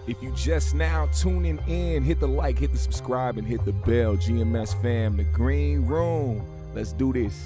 If you just now tuning in, hit the like, hit the subscribe, and hit the bell. GMS fam, the green room. Let's do this.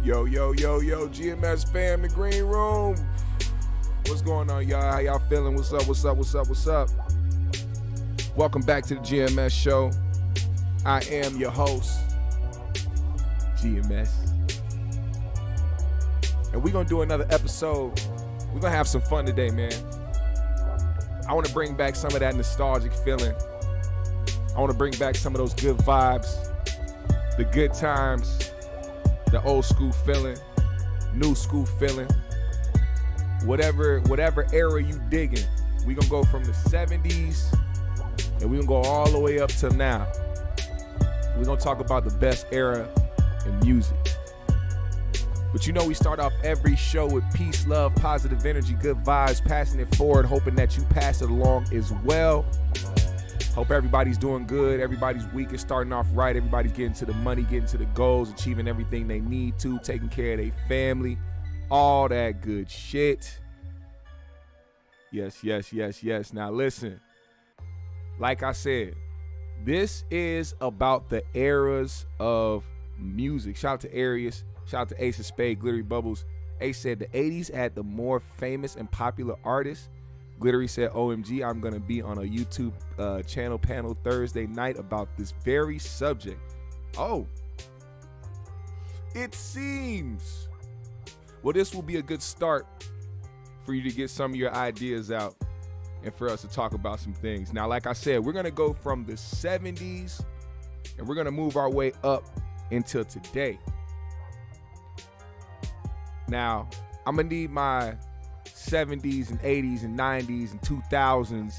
Yo, GMS fam, the green room. What's going on, y'all? How y'all feeling? What's up? Welcome back to the GMS show. I am your host, GMS. And we're going to do another episode. We're going to have some fun today, man. I want to bring back some of that nostalgic feeling. I want to bring back some of those good vibes, the good times, the old school feeling, new school feeling, whatever era you digging. We gonna go from the 70s and we gonna go all the way up to now. We gonna talk about the best era in music. But you know we start off every show with peace, love, positive energy, good vibes, passing it forward, hoping that you pass it along as well. Hope everybody's doing good. Everybody's week is starting off right. Everybody's getting to the money, getting to the goals, achieving everything they need to, taking care of their family, all that good shit. Yes. Now listen, like I said, this is about the eras of music. Shout out to Arius. Shout out to Ace of Spade, Glittery Bubbles. Ace said the 80s had the more famous and popular artists. Glittery said, OMG, I'm going to be on a YouTube channel panel Thursday night about this very subject. Oh, it seems. Well, this will be a good start for you to get some of your ideas out and for us to talk about some things. Now, like I said, we're going to go from the 70s and we're going to move our way up into today. Now, I'm going to need my 70s and 80s and 90s and 2000s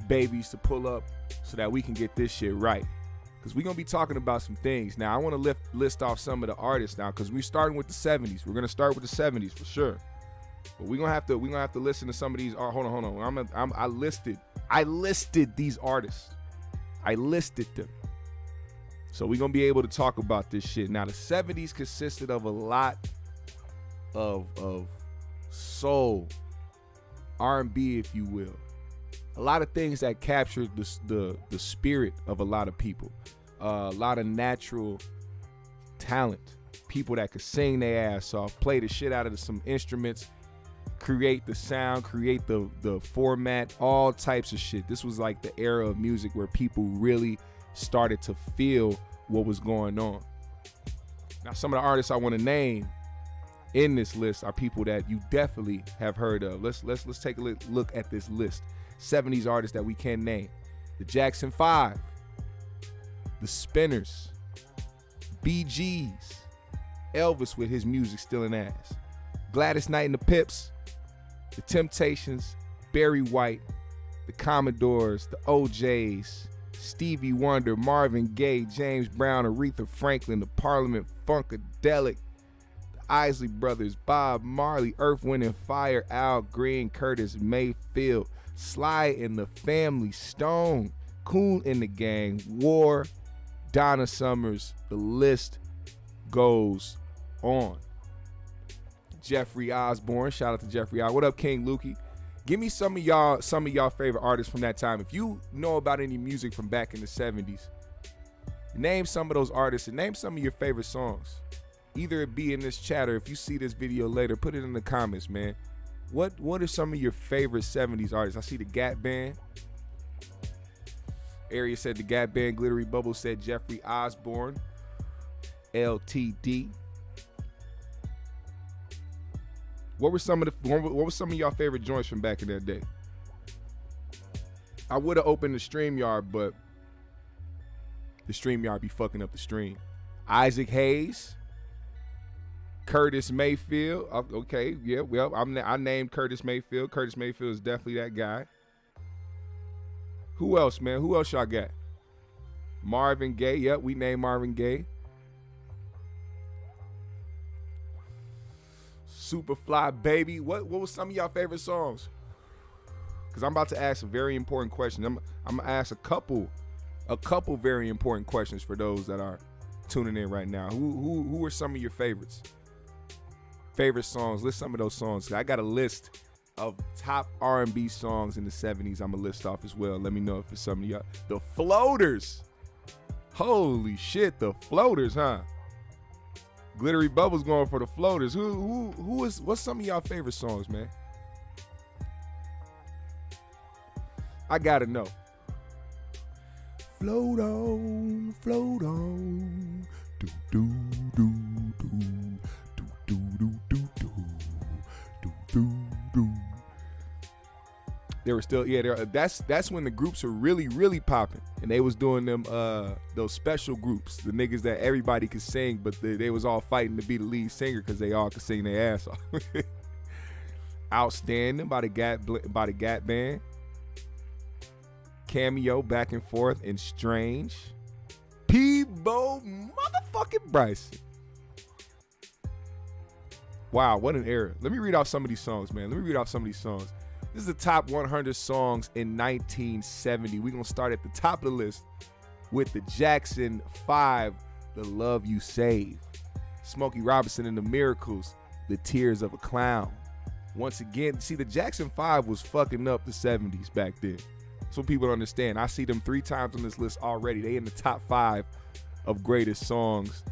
babies to pull up so that we can get this shit right, because we're gonna be talking about some things. Now I want to list off some of the artists now, because we're starting with the 70s. We're gonna start with the 70s for sure, but we're gonna have to listen to some of these. Hold on. I listed these artists. I listed them, so we're gonna be able to talk about this shit. Now the 70s consisted of a lot of soul, R&B, if you will. A lot of things that captured the spirit of a lot of people. A lot of natural talent. People that could sing their ass off, play the shit out of some instruments, create the sound, create the format, all types of shit. This was like the era of music where people really started to feel what was going on. Now, some of the artists I want to name in this list are people that you definitely have heard of. Let's take a look at this list. 70s artists that we can name: the Jackson 5, The Spinners, BGs, Elvis with his music still in ass, Gladys Knight and the Pips, the Temptations, Barry White, the Commodores, the OJs, Stevie Wonder, Marvin Gaye, James Brown, Aretha Franklin, the Parliament Funkadelic, the Isley Brothers, Bob Marley, Earth, Wind and Fire, Al Green, Curtis Mayfield, Sly and the Family Stone, Kool and the Gang, War, Donna Summers. The list goes on. Jeffrey Osborne, shout out to Jeffrey Osborne. What up, King Lukey? Give me some of y'all favorite artists from that time. If you know about any music from back in the 70s, name some of those artists and name some of your favorite songs. Either it be in this chat or if you see this video later, put it in the comments, man. What are some of your favorite 70s artists? I see the Gap Band. Area said the Gap Band. Glittery Bubble said Jeffrey Osborne. LTD. What were some of y'all favorite joints from back in that day? I would have opened the StreamYard, but the StreamYard be fucking up the stream. Isaac Hayes, Curtis Mayfield. Okay, yeah, well, I named Curtis Mayfield. Curtis Mayfield is definitely that guy. Who else, man? Who else y'all got? Marvin Gaye. Yep, we named Marvin Gaye. Superfly Baby. What was some of y'all favorite songs? Because I'm about to ask a very important question. I'm gonna ask a couple very important questions for those that are tuning in right now. Who are some of your favorites? Favorite songs. List some of those songs. I got a list of top R&B songs in the 70s. I'm gonna list off as well. Let me know if it's some of y'all. The Floaters. Holy shit, the Floaters, huh? Glittery Bubbles going for the Floaters. What's some of y'all favorite songs, man? I gotta know. Float on, do do do do do do do do do do do. They were still, that's when the groups were really popping, and they was doing them those special groups, the niggas that everybody could sing, but they was all fighting to be the lead singer because they all could sing their ass off. Outstanding by the Gap Band. Cameo, Back and Forth, and Strange. Peebo motherfucking Bryson. Wow, what an era. Let me read off some of these songs, man. This is the top 100 songs in 1970. We're going to start at the top of the list with the Jackson 5, The Love You Save. Smokey Robinson and the Miracles, The Tears of a Clown. Once again, see, the Jackson 5 was fucking up the 70s back then. That's what people don't understand. I see them 3 times on this list already. They in the top 5 of greatest songs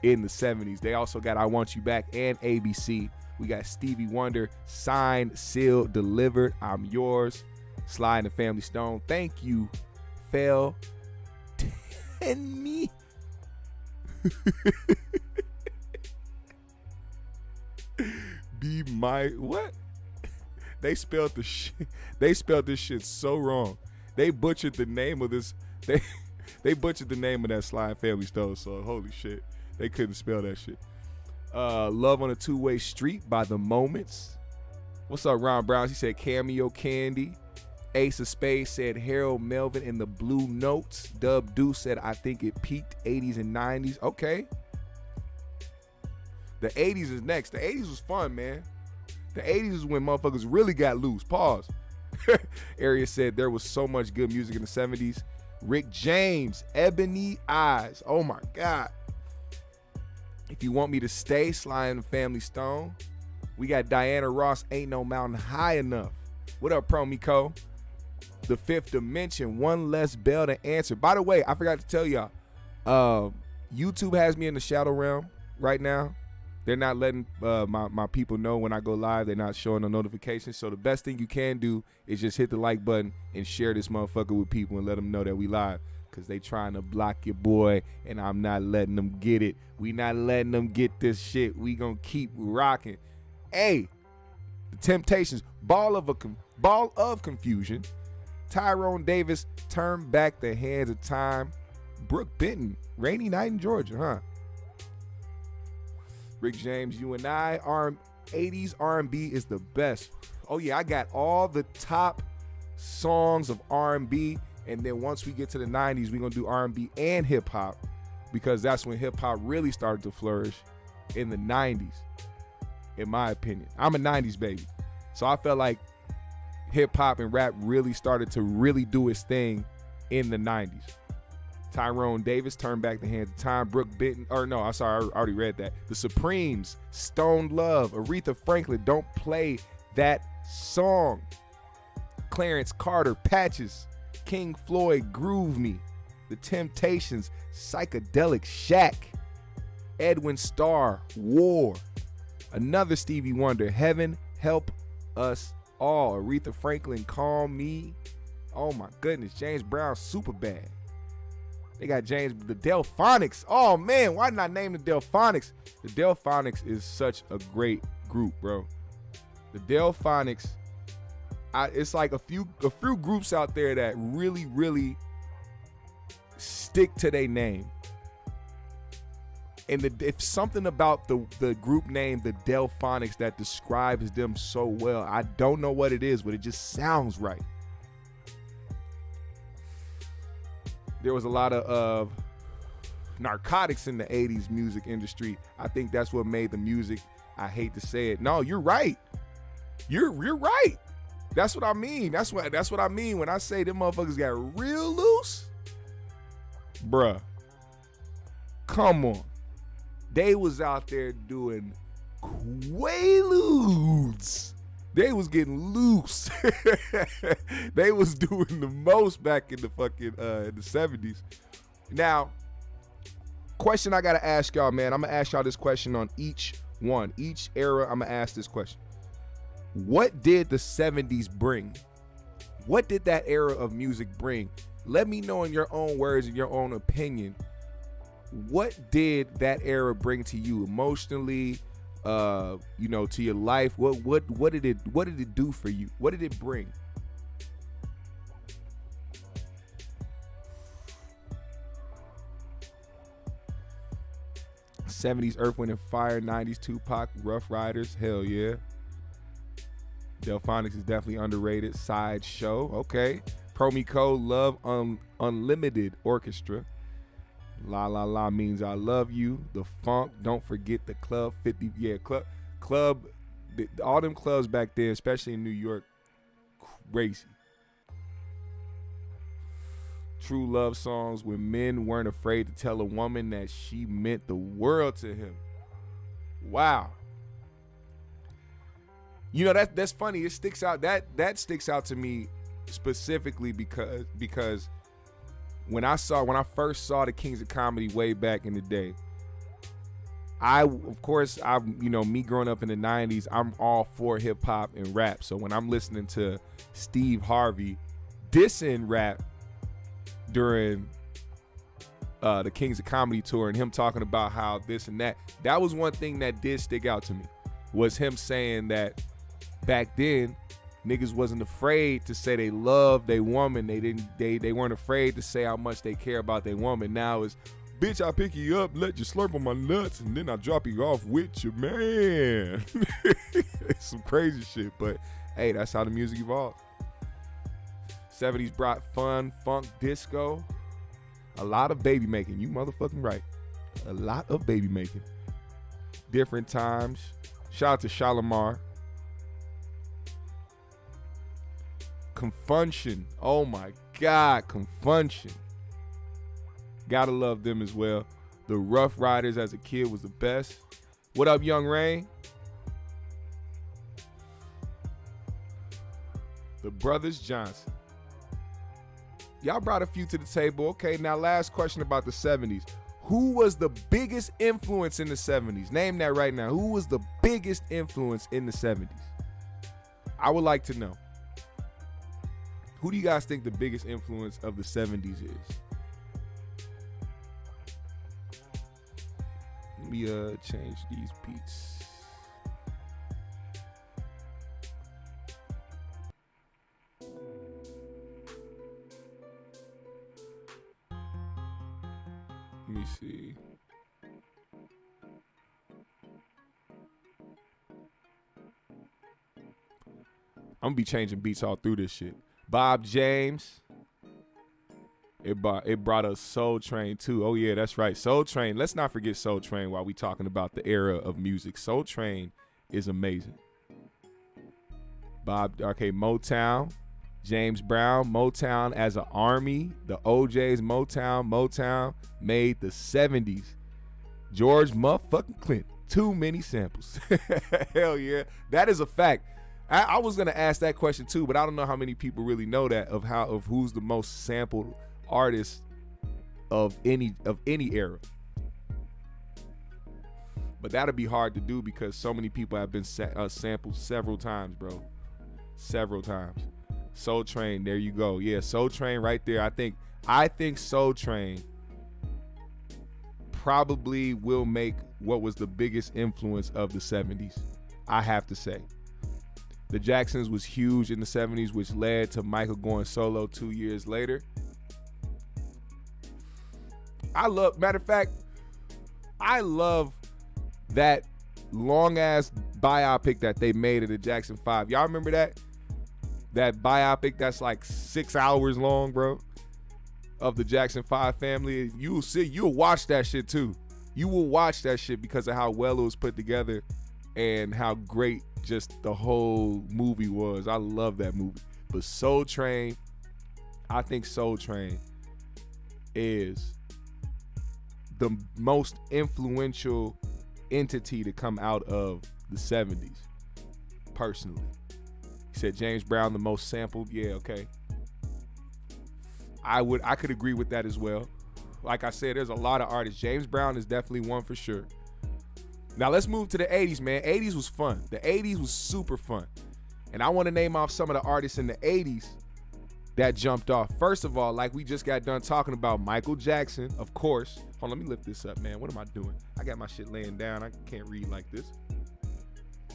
in the 70s. They also got I Want You Back and ABC. We got Stevie Wonder, Signed, Sealed, Delivered, I'm Yours, Sly and the Family Stone, Thank You, Fell, Tenny. Be my, what? They spelled this shit so wrong. They butchered the name of this, they butchered the name of that Sly and Family Stone song. Holy shit. They couldn't spell that shit. Love on a Two-Way Street by The Moments. What's up, Ron Browns? He said Cameo Candy. Ace of Spades said Harold Melvin and the Blue Notes. Dub Deuce said I think it peaked 80s and 90s. Okay. The 80s is next. The 80s was fun, man. The 80s is when motherfuckers really got loose. Pause. Area said there was so much good music in the 70s. Rick James, Ebony Eyes. Oh my God. If You Want Me to Stay, Sly and the Family Stone. We got Diana Ross, Ain't No Mountain High Enough. What up, Pro Miko? The Fifth Dimension, One Less Bell to Answer. By the way, I forgot to tell y'all, YouTube has me in the shadow realm right now. They're not letting my people know when I go live. They're not showing no notifications. So the best thing you can do is just hit the like button and share this motherfucker with people and let them know that we live. Because they trying to block your boy, and I'm not letting them get it. We not letting them get this shit. We gonna keep rocking. Hey, the Temptations, Ball of Confusion. Tyrone Davis, Turn Back the Hands of Time. Brooke Benton, Rainy Night in Georgia, huh? Rick James, you and I, 80s R&B is the best. Oh yeah, I got all the top songs of R&B, and then once we get to the 90s, we're gonna do R&B and hip hop, because that's when hip hop really started to flourish, in the 90s, in my opinion. I'm a 90s baby, so I felt like hip hop and rap really started to really do its thing in the 90s. Tyrone Davis, Turn Back the Hands of Time. Brooke Benton, or no, I'm sorry, I already read that. The Supremes, Stone Love. Aretha Franklin, Don't Play That Song. Clarence Carter, Patches. King Floyd, Groove Me. The Temptations, Psychedelic Shack. Edwin Starr, War. Another Stevie Wonder, Heaven Help Us All. Aretha Franklin, Calm Me. Oh my goodness, James Brown, Superbad. They got the Delphonics. Oh man, why not name the Delphonics? The Delphonics is such a great group, bro. The Delphonics, it's like a few groups out there that really, really stick to their name. And it's something about the group name, the Delphonics, that describes them so well. I don't know what it is, but it just sounds right. There was a lot of narcotics in the 80s music industry. I think that's what made the music, I hate to say it. No, you're right. You're right. That's what I mean. That's what I mean when I say them motherfuckers got real loose. Bruh. Come on. They was out there doing quaaludes. They was getting loose. They was doing the most back in the fucking in the 70s. Now, question I gotta ask y'all, man. I'm gonna ask y'all this question on each one. Each era, I'm gonna ask this question. What did the 70s bring? What did that era of music bring? Let me know in your own words and your own opinion. What did that era bring to you emotionally? To your life? What did it do for you? What did it bring? '70s Earth, Wind and Fire, '90s Tupac, Rough Riders, hell yeah. Delphonics is definitely underrated. Sideshow, okay. Promico, Love Unlimited Orchestra. La La La Means I Love You. The Funk, Don't Forget the Club 50. Yeah, club. All them clubs back then, especially in New York, crazy. True love songs when men weren't afraid to tell a woman that she meant the world to him. Wow. You know, that's funny. It sticks out. That sticks out to me specifically because when I first saw the Kings of Comedy way back in the day, me growing up in the 90s, I'm all for hip hop and rap. So when I'm listening to Steve Harvey dissing rap during the Kings of Comedy tour and him talking about how this and that was one thing that did stick out to me, was him saying that back then niggas wasn't afraid to say they love their woman. They weren't afraid to say how much they care about their woman. Now it's, bitch, I pick you up, let you slurp on my nuts, and then I drop you off with your man. It's some crazy shit, but hey, that's how the music evolved. 70s brought fun, funk, disco, a lot of baby making. You motherfucking right. A lot of baby making. Different times. Shout out to Shalimar. Confunction. Oh my God, Confunction. Gotta love them as well. The Rough Riders as a kid was the best. What up, Young Rain? The Brothers Johnson. Y'all brought a few to the table. Okay, now last question about the 70s. Who was the biggest influence in the 70s? Name that right now. Who was the biggest influence in the 70s? I would like to know. Who do you guys think the biggest influence of the 70s is? Let me change these beats. Let me see. I'm gonna be changing beats all through this shit. Bob James. It brought us Soul Train too. Oh yeah, that's right. Soul Train. Let's not forget Soul Train while we talking about the era of music. Soul Train is amazing. Motown. James Brown, Motown as an army. The OJ's Motown made the 70s. George motherfucking Clinton. Too many samples. Hell yeah. That is a fact. I was gonna ask that question too, but I don't know how many people really know that of who's the most sampled artist of any era. But that'll be hard to do because so many people have been sampled several times, bro. Several times. Soul Train, there you go. Yeah, Soul Train right there. I think Soul Train probably will make what was the biggest influence of the 70s. I have to say. The Jacksons was huge in the 70s, which led to Michael going solo 2 years later. Matter of fact, I love that long ass biopic that they made of the Jackson 5. Y'all remember that? That biopic that's like 6 hours long, bro, of the Jackson 5 family. You'll watch that shit too. You will watch that shit because of how well it was put together and how great just the whole movie was. I love that movie. But Soul Train, I think Soul Train is the most influential entity to come out of the 70s, personally. He said James Brown the most sampled. Yeah, okay. I could agree with that as well. Like I said, there's a lot of artists. James Brown is definitely one for sure. Now let's move to the 80s, man. 80s was fun. The 80s was super fun. And I want to name off some of the artists in the 80s that jumped off. First of all, like we just got done talking about, Michael Jackson, of course. Hold on, let me lift this up, man. What am I doing? I got my shit laying down. I can't read like this.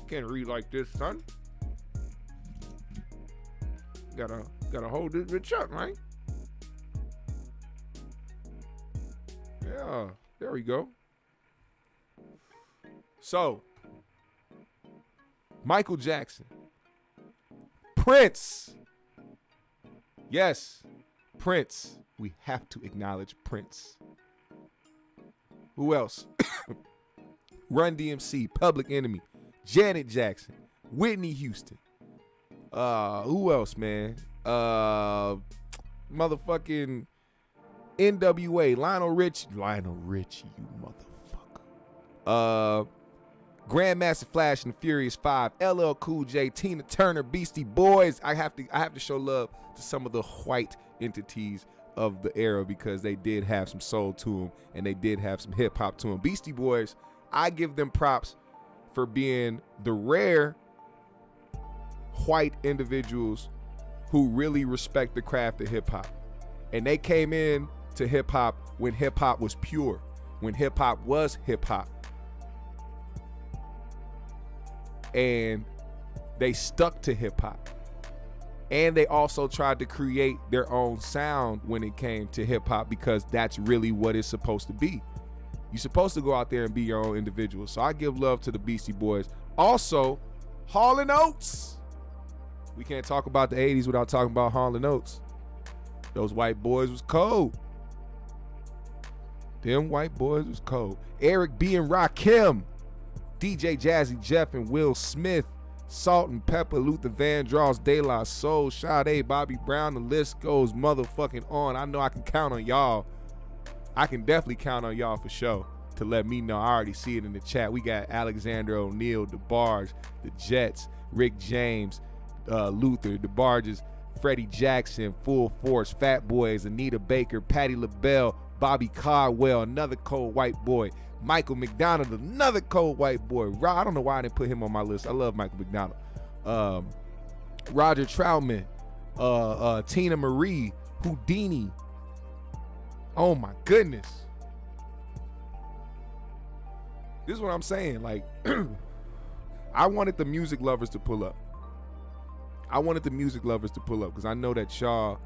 Can't read like this, son. Gotta hold this bitch up, right? Yeah, there we go. So, Michael Jackson. Prince. Yes, Prince. We have to acknowledge Prince. Who else? Run DMC, Public Enemy, Janet Jackson, Whitney Houston. Who else, man? Motherfucking NWA, Lionel Richie, you motherfucker. Grandmaster Flash and the Furious 5, LL Cool J, Tina Turner, Beastie Boys. I have to show love to some of the white entities of the era because they did have some soul to them and they did have some hip hop to them. Beastie Boys, I give them props for being the rare white individuals who really respect the craft of hip hop. And they came in to hip hop when hip hop was pure, when hip hop was hip hop. And they stuck to hip hop. And they also tried to create their own sound when it came to hip hop because that's really what it's supposed to be. You're supposed to go out there and be your own individual. So I give love to the Beastie Boys. Also, Hall & Oates. We can't talk about the 80s without talking about Hall & Oates. Those white boys was cold. Them white boys was cold. Eric B. and Rakim. DJ Jazzy Jeff and Will Smith. Salt and Pepper, Luther Vandross, De La Soul, Sade, Bobby Brown. The list goes motherfucking on. I know I can count on y'all. I can definitely count on y'all for sure to let me know. I already see it in the chat. We got Alexander O'Neal, DeBarge, the Jets, Rick James, Luther, DeBarges, Freddie Jackson, Full Force, Fat Boys, Anita Baker, Patti LaBelle, Bobby Caldwell, another cold white boy, Michael McDonald, another cold white boy. I don't know why I didn't put him on my list. I love Michael McDonald. Roger Troutman, Tina Marie, Houdini. Oh my goodness. This is what I'm saying. Like, I wanted the music lovers to pull up. Because I know that y'all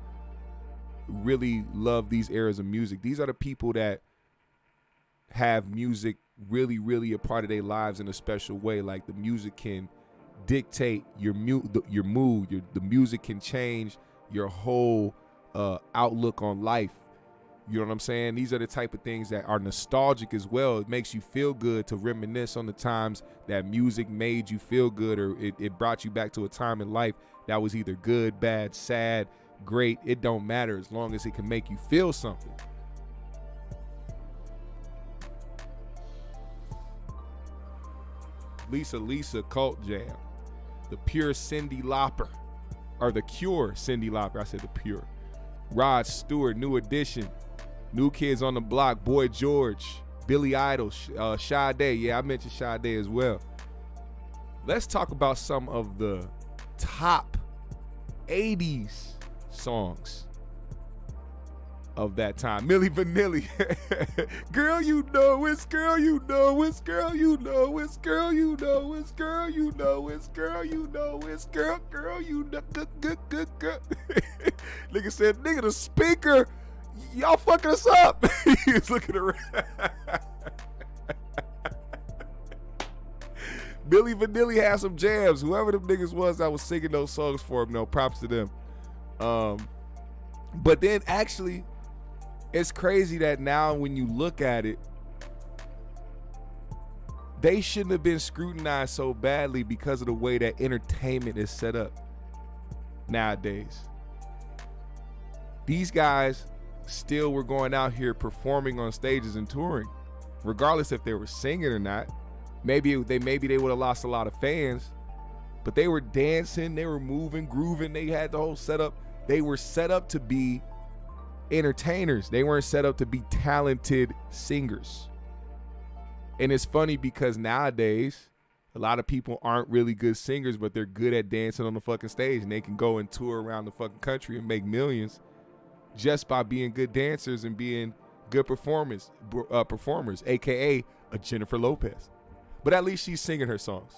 really love these eras of music. These are the people that have music really, really a part of their lives in a special way. Like the music can dictate your mood. The music can change your whole outlook on life. You know what I'm saying? These are the type of things that are nostalgic as well. It makes you feel good to reminisce on the times that music made you feel good, or it brought you back to a time in life that was either good, bad, sad, great. It don't matter as long as it can make you feel something. Lisa Cult Jam. The Pure Cyndi Lauper. Or the Cure Cyndi Lauper. I said the Pure. Rod Stewart, New Edition. New Kids on the Block, Boy George, Billy Idol, Sade. Yeah, I mentioned Sade as well. Let's talk about some of the top 80's songs of that time. Milli Vanilli. Girl, you know it's, girl, you know it's, girl, you know it's, girl, you know it's, girl, you know it's, girl, you know it's, girl, you know, good. Nigga said, nigga, the speaker, y'all fucking us up. He's looking around. Milli Vanilli had some jams. Whoever them niggas was that was singing those songs for him, no props to them. But then actually, it's crazy that now when you look at it, they shouldn't have been scrutinized so badly because of the way that entertainment is set up nowadays. These guys still were going out here performing on stages and touring, regardless if they were singing or not. Maybe they would have lost a lot of fans, but they were dancing, they were moving, grooving, they had the whole setup. They were set up to be entertainers. They weren't set up to be talented singers. And it's funny because nowadays, a lot of people aren't really good singers, but they're good at dancing on the fucking stage, and they can go and tour around the fucking country and make millions just by being good dancers and being good performers, aka a Jennifer Lopez. But at least she's singing her songs.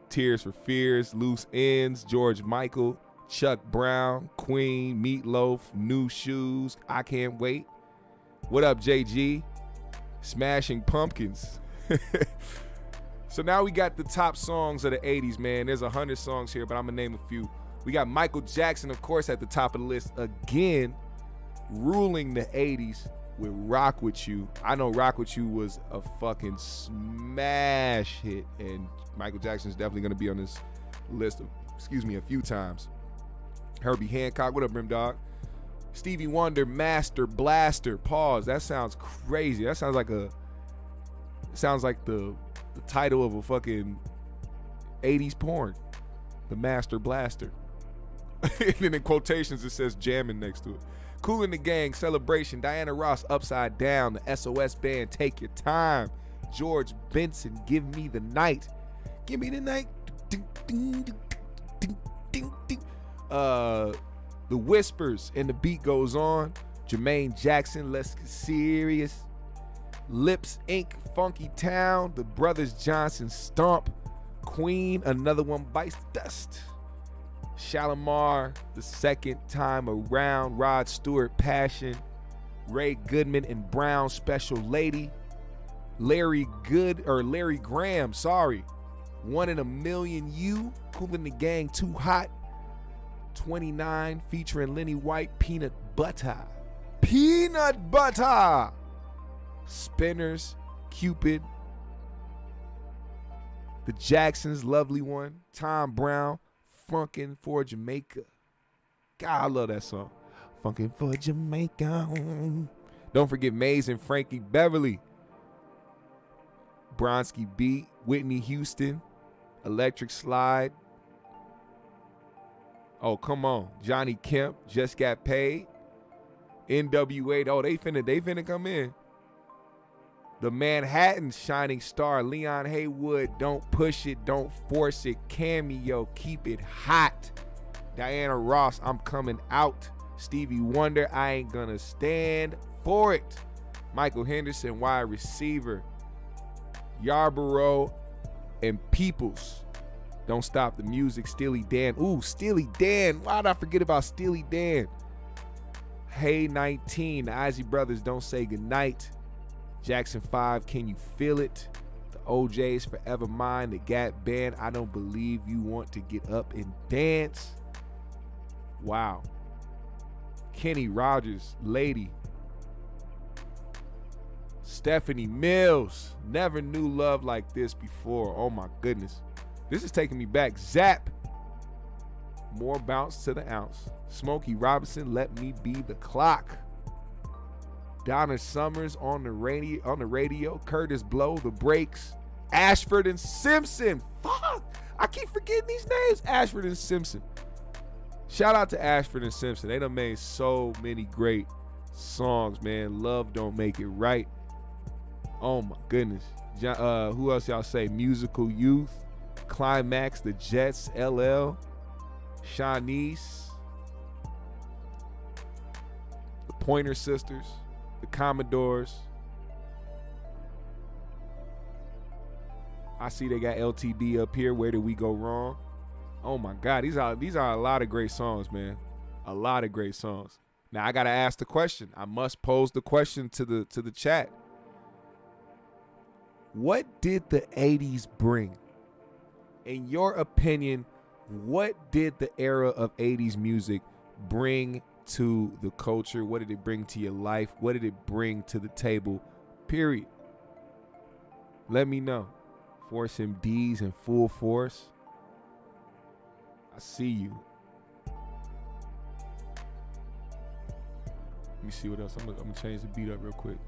Tears for Fears, Loose Ends, George Michael, Chuck Brown, Queen, Meatloaf, New Shoes, I Can't Wait. What up, JG? Smashing Pumpkins. So now we got the top songs of the 80's, man. There's 100 songs here, but I'm going to name a few. We got Michael Jackson, of course, at the top of the list again, ruling the 80's with Rock With You. I know Rock With You was a fucking smash hit, and Michael Jackson's definitely going to be on this list, a few times. Herbie Hancock, what up, Brim Dog? Stevie Wonder, Master Blaster. Pause. That sounds crazy. That sounds like the title of a fucking 80's porn. The Master Blaster. And then in quotations it says jamming next to it. Kool and the Gang, Celebration, Diana Ross, Upside Down, the SOS Band, Take Your Time, George Benson, Give Me the Night. Give me the night. The Whispers, and the beat goes on. Jermaine Jackson, Let's Get Serious. Lips Inc., Funky Town, The Brothers Johnson, Stomp. Queen, Another One Bites the Dust. Shalimar, The Second Time Around. Rod Stewart, Passion. Ray Goodman and Brown, Special Lady. Larry Graham, One in a Million You. Kool and the Gang, Too Hot. 29 featuring Lenny White, Peanut Butter. Spinners, Cupid. The Jacksons, Lovely One. Tom Brown, Funkin' for Jamaica. God, I love that song. Funkin' for Jamaica. Don't forget Maze and Frankie Beverly. Bronski Beat, Whitney Houston, Electric Slide. Oh, come on. Johnny Kemp, Just Got Paid. NWA, oh, they finna come in. The Manhattan, Shining Star, Leon Haywood, Don't Push It, Don't Force It, Cameo, Keep It Hot. Diana Ross, I'm Coming Out. Stevie Wonder, I Ain't Gonna Stand For It. Michael Henderson, Wide Receiver. Yarborough and Peoples, Don't Stop the Music. Steely Dan, ooh, Steely Dan. Why did I forget about Steely Dan? Hey 19, the Ozzy Brothers, Don't Say Goodnight. Jackson 5, Can You Feel It? The OJ's, Forever Mine. The Gap Band, I Don't Believe You Want to Get Up and Dance. Wow. Kenny Rogers, Lady. Stephanie Mills, Never Knew Love Like This Before. Oh my goodness. This is taking me back. Zap, More Bounce to the Ounce. Smokey Robinson, Let Me Be the Clock. Donna Summers on the radio. Curtis Blow, The Breaks. Ashford and Simpson. Fuck, I keep forgetting these names. Ashford and Simpson. Shout out to Ashford and Simpson. They done made so many great songs, man. Love Don't Make It Right. Oh my goodness. Who else y'all say? Musical Youth, Climax, The Jets, LL, Shanice, the Pointer Sisters, the Commodores. I see they got LTD up here. Where Did We Go Wrong? Oh my God, these are a lot of great songs, man. A lot of great songs. Now I gotta ask the question. I must pose the question to the chat. What did the 80s bring? In your opinion, what did the era of 80s music bring to the culture? What did it bring to your life? What did it bring to the table? Period. Let me know. Force MDs in full force. I see you. Let me see what else. I'm gonna change the beat up real quick.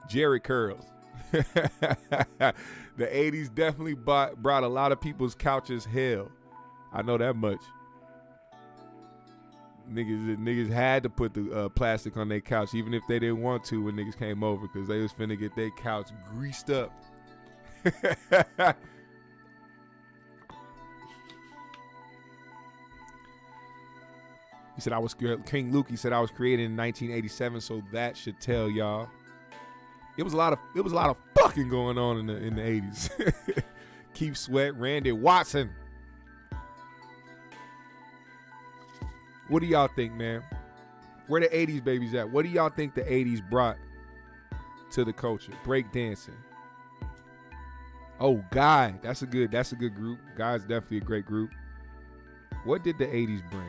Jerry Curls. The 80s definitely brought a lot of people's couches hell. I know that much. Niggas had to put the plastic on their couch, even if they didn't want to when niggas came over, because they was finna get their couch greased up. He said King Luke. He said I was created in 1987, so that should tell y'all. It was a lot of fucking going on in the 80s. Keith Sweat, Randy Watson. What do y'all think, man? Where the 80s babies at? What do y'all think the 80s brought to the culture? Break dancing. Oh, Guy. That's a good group. Guy's definitely a great group. What did the 80s bring?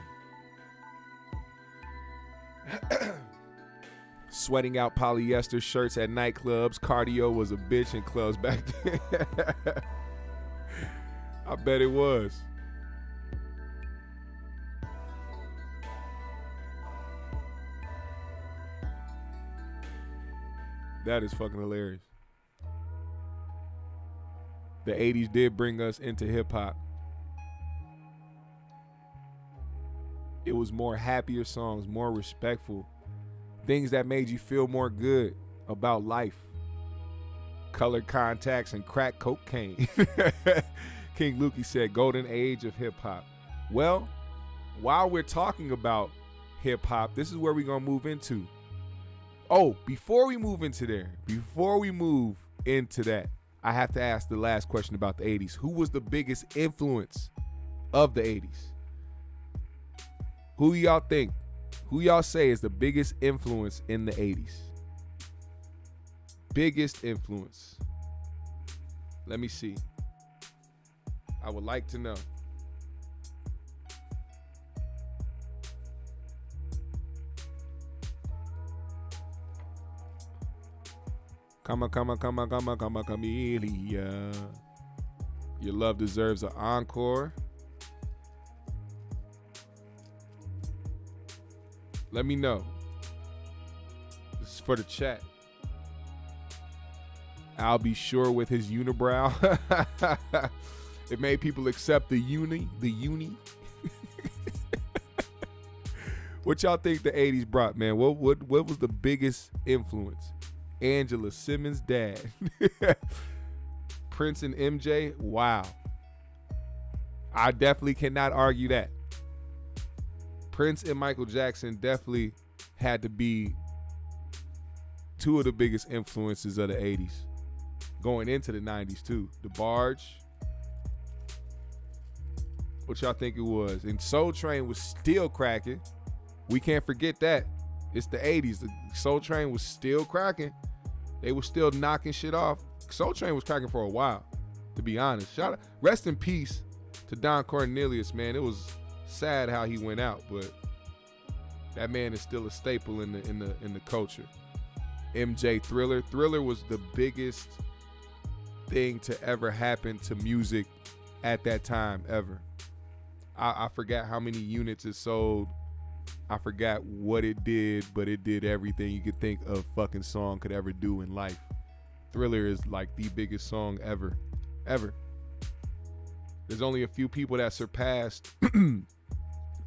Sweating out polyester shirts at nightclubs. Cardio was a bitch in clubs back then. I bet it was. That is fucking hilarious. The 80s did bring us into hip hop. It was more happier songs, more respectful. Things that made you feel more good about life. Colored contacts and crack cocaine. King Lukey said, golden age of hip hop. Well, while we're talking about hip hop, this is where we're going to move into. Oh, before we move into that, I have to ask the last question about the 80s. Who was the biggest influence of the 80s? Who y'all think? Who y'all say is the biggest influence in the 80s? Biggest influence. Let me see. I would like to know. Come, Camellia. Your love deserves an encore. Let me know. This is for the chat. I'll be sure with his unibrow. It made people accept the uni. What y'all think the 80s brought, man? What was the biggest influence? Angela Simmons' dad. Prince and MJ. Wow. I definitely cannot argue that. Prince and Michael Jackson definitely had to be two of the biggest influences of the 80s. going into the 90s too. The Barge. What y'all think it was? And Soul Train was still cracking. We can't forget that. It's the 80s. The Soul Train was still cracking. They were still knocking shit off. Soul Train was cracking for a while, to be honest. Rest in peace to Don Cornelius, man. It was sad how he went out, but that man is still a staple in the culture. MJ Thriller. Thriller was the biggest thing to ever happen to music at that time ever. I forgot how many units it sold. I forgot what it did, but it did everything you could think a fucking song could ever do in life. Thriller is like the biggest song ever. There's only a few people that surpassed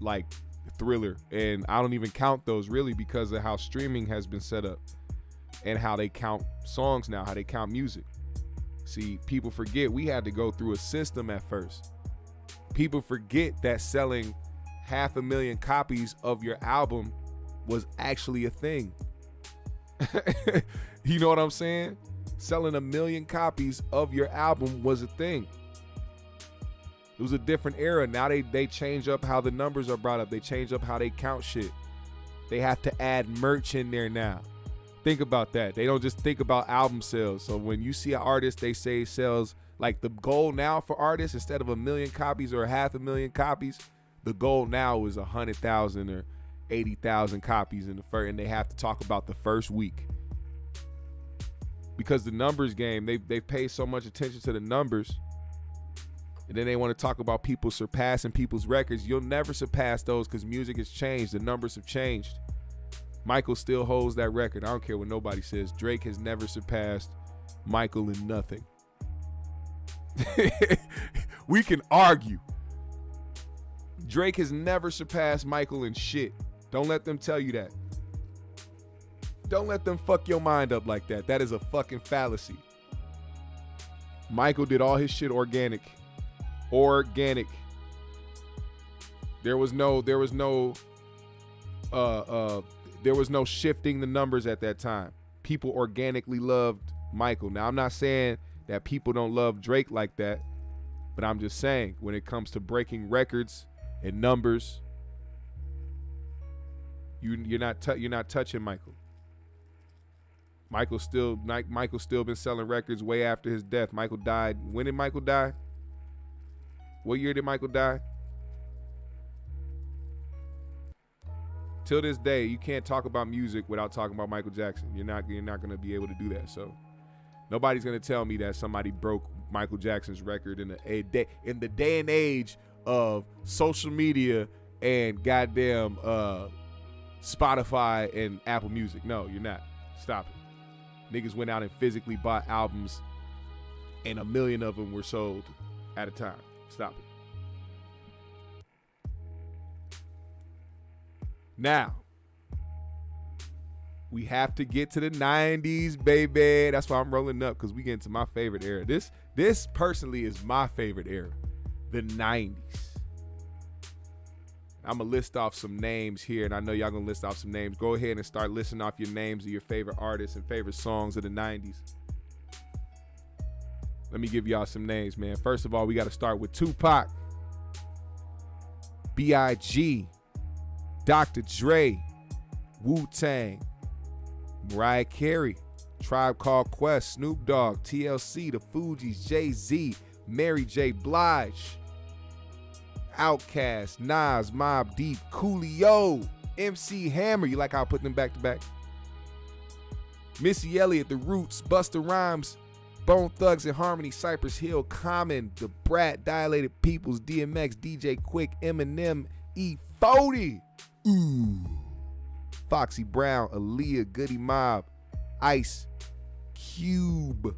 like Thriller, and I don't even count those really because of how streaming has been set up and how they count songs now, how they count music. See, people forget we had to go through a system at first. People forget that selling 500,000 copies of your album was actually a thing. You know what I'm saying? Selling 1 million copies of your album was a thing. It was a different era. Now they change up how the numbers are brought up. They change up how they count shit. They have to add merch in there now. Think about that. They don't just think about album sales. So when you see an artist, they say sells, like the goal now for artists, instead of 1 million copies or 500,000 copies, the goal now is 100,000 or 80,000 copies in the first, and they have to talk about the first week. Because the numbers game, they pay so much attention to the numbers, and then they want to talk about people surpassing people's records. You'll never surpass those because music has changed. The numbers have changed. Michael still holds that record. I don't care what nobody says. Drake has never surpassed Michael in nothing. We can argue. Drake has never surpassed Michael in shit. Don't let them tell you that. Don't let them fuck your mind up like that. That is a fucking fallacy. Michael did all his shit organic. Organic. There was no shifting the numbers at that time. People organically loved Michael. Now, I'm not saying that people don't love Drake like that, but I'm just saying when it comes to breaking records and numbers, you're not touching Michael. Michael's still been selling records way after his death. Michael died. When did Michael die? What year did Michael die? Till this day, you can't talk about music without talking about Michael Jackson. You're not going to be able to do that. So nobody's going to tell me that somebody broke Michael Jackson's record in the day and age of social media and goddamn Spotify and Apple Music. No, you're not. Stop it. Niggas went out and physically bought albums, and 1 million of them were sold at a time. Stop it. Now, we have to get to the 90s, baby. That's why I'm rolling up, because we get into my favorite era. This personally is my favorite era, the 90s. I'm going to list off some names here, and I know y'all going to list off some names. Go ahead and start listing off your names of your favorite artists and favorite songs of the 90s. Let me give y'all some names, man. First of all, we got to start with Tupac, B.I.G., Dr. Dre, Wu-Tang, Mariah Carey, Tribe Called Quest, Snoop Dogg, TLC, The Fugees, Jay-Z, Mary J. Blige, Outkast, Nas, Mobb Deep, Coolio, MC Hammer. You like how I put them back to back? Missy Elliott, The Roots, Busta Rhymes, Bone Thugs and Harmony, Cypress Hill, Common, The Brat, Dilated Peoples, DMX, DJ Quick, Eminem, E40. Ooh. Foxy Brown, Aaliyah, Goody Mob, Ice Cube,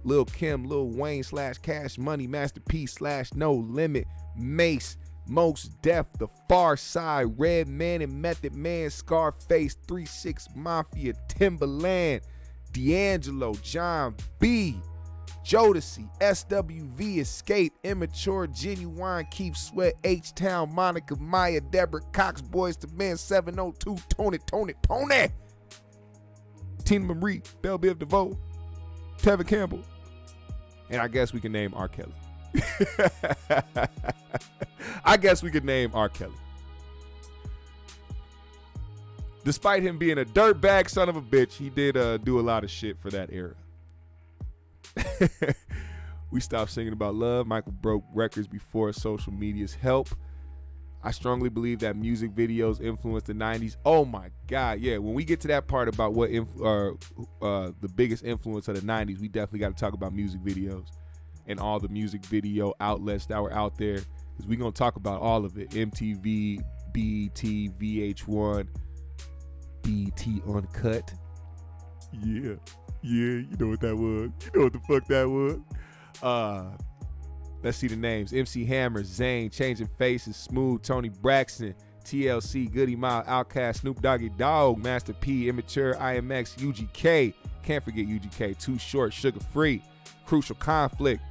Lil Kim, Lil Wayne / Cash Money, Master P / No Limit, Mace, Most Def, The Far Side, Red Man and Method Man, Scarface, 3-6 Mafia, Timbaland, D'Angelo, John B, Jodeci, SWV, Escape, Immature, Genuine, Keith Sweat, H-Town, Monica, Maya, Deborah Cox, Boys to Men, 702, Tony, Tina Marie, Belle Biv DeVoe, Tevin Campbell, And I guess we can name R. Kelly. I guess we could name R. Kelly. Despite him being a dirtbag son of a bitch, he did do a lot of shit for that era. We stopped singing about love. Michael broke records before social media's help. I strongly believe that music videos influenced the 90s. Oh my God, yeah. When we get to that part about what the biggest influence of the 90s, we definitely got to talk about music videos and all the music video outlets that were out there, because we're going to talk about all of it. MTV, BET, VH1, BET Uncut. Yeah, you know what that was. You know what the fuck that was. Let's see the names. MC Hammer, Zayn, Changing Faces, Smooth, Tony Braxton, TLC, Goody Mob, Outkast, Snoop Doggy Dogg, Master P, Immature, IMX, UGK. Can't forget UGK. Too Short, Sugar Free, Crucial Conflict.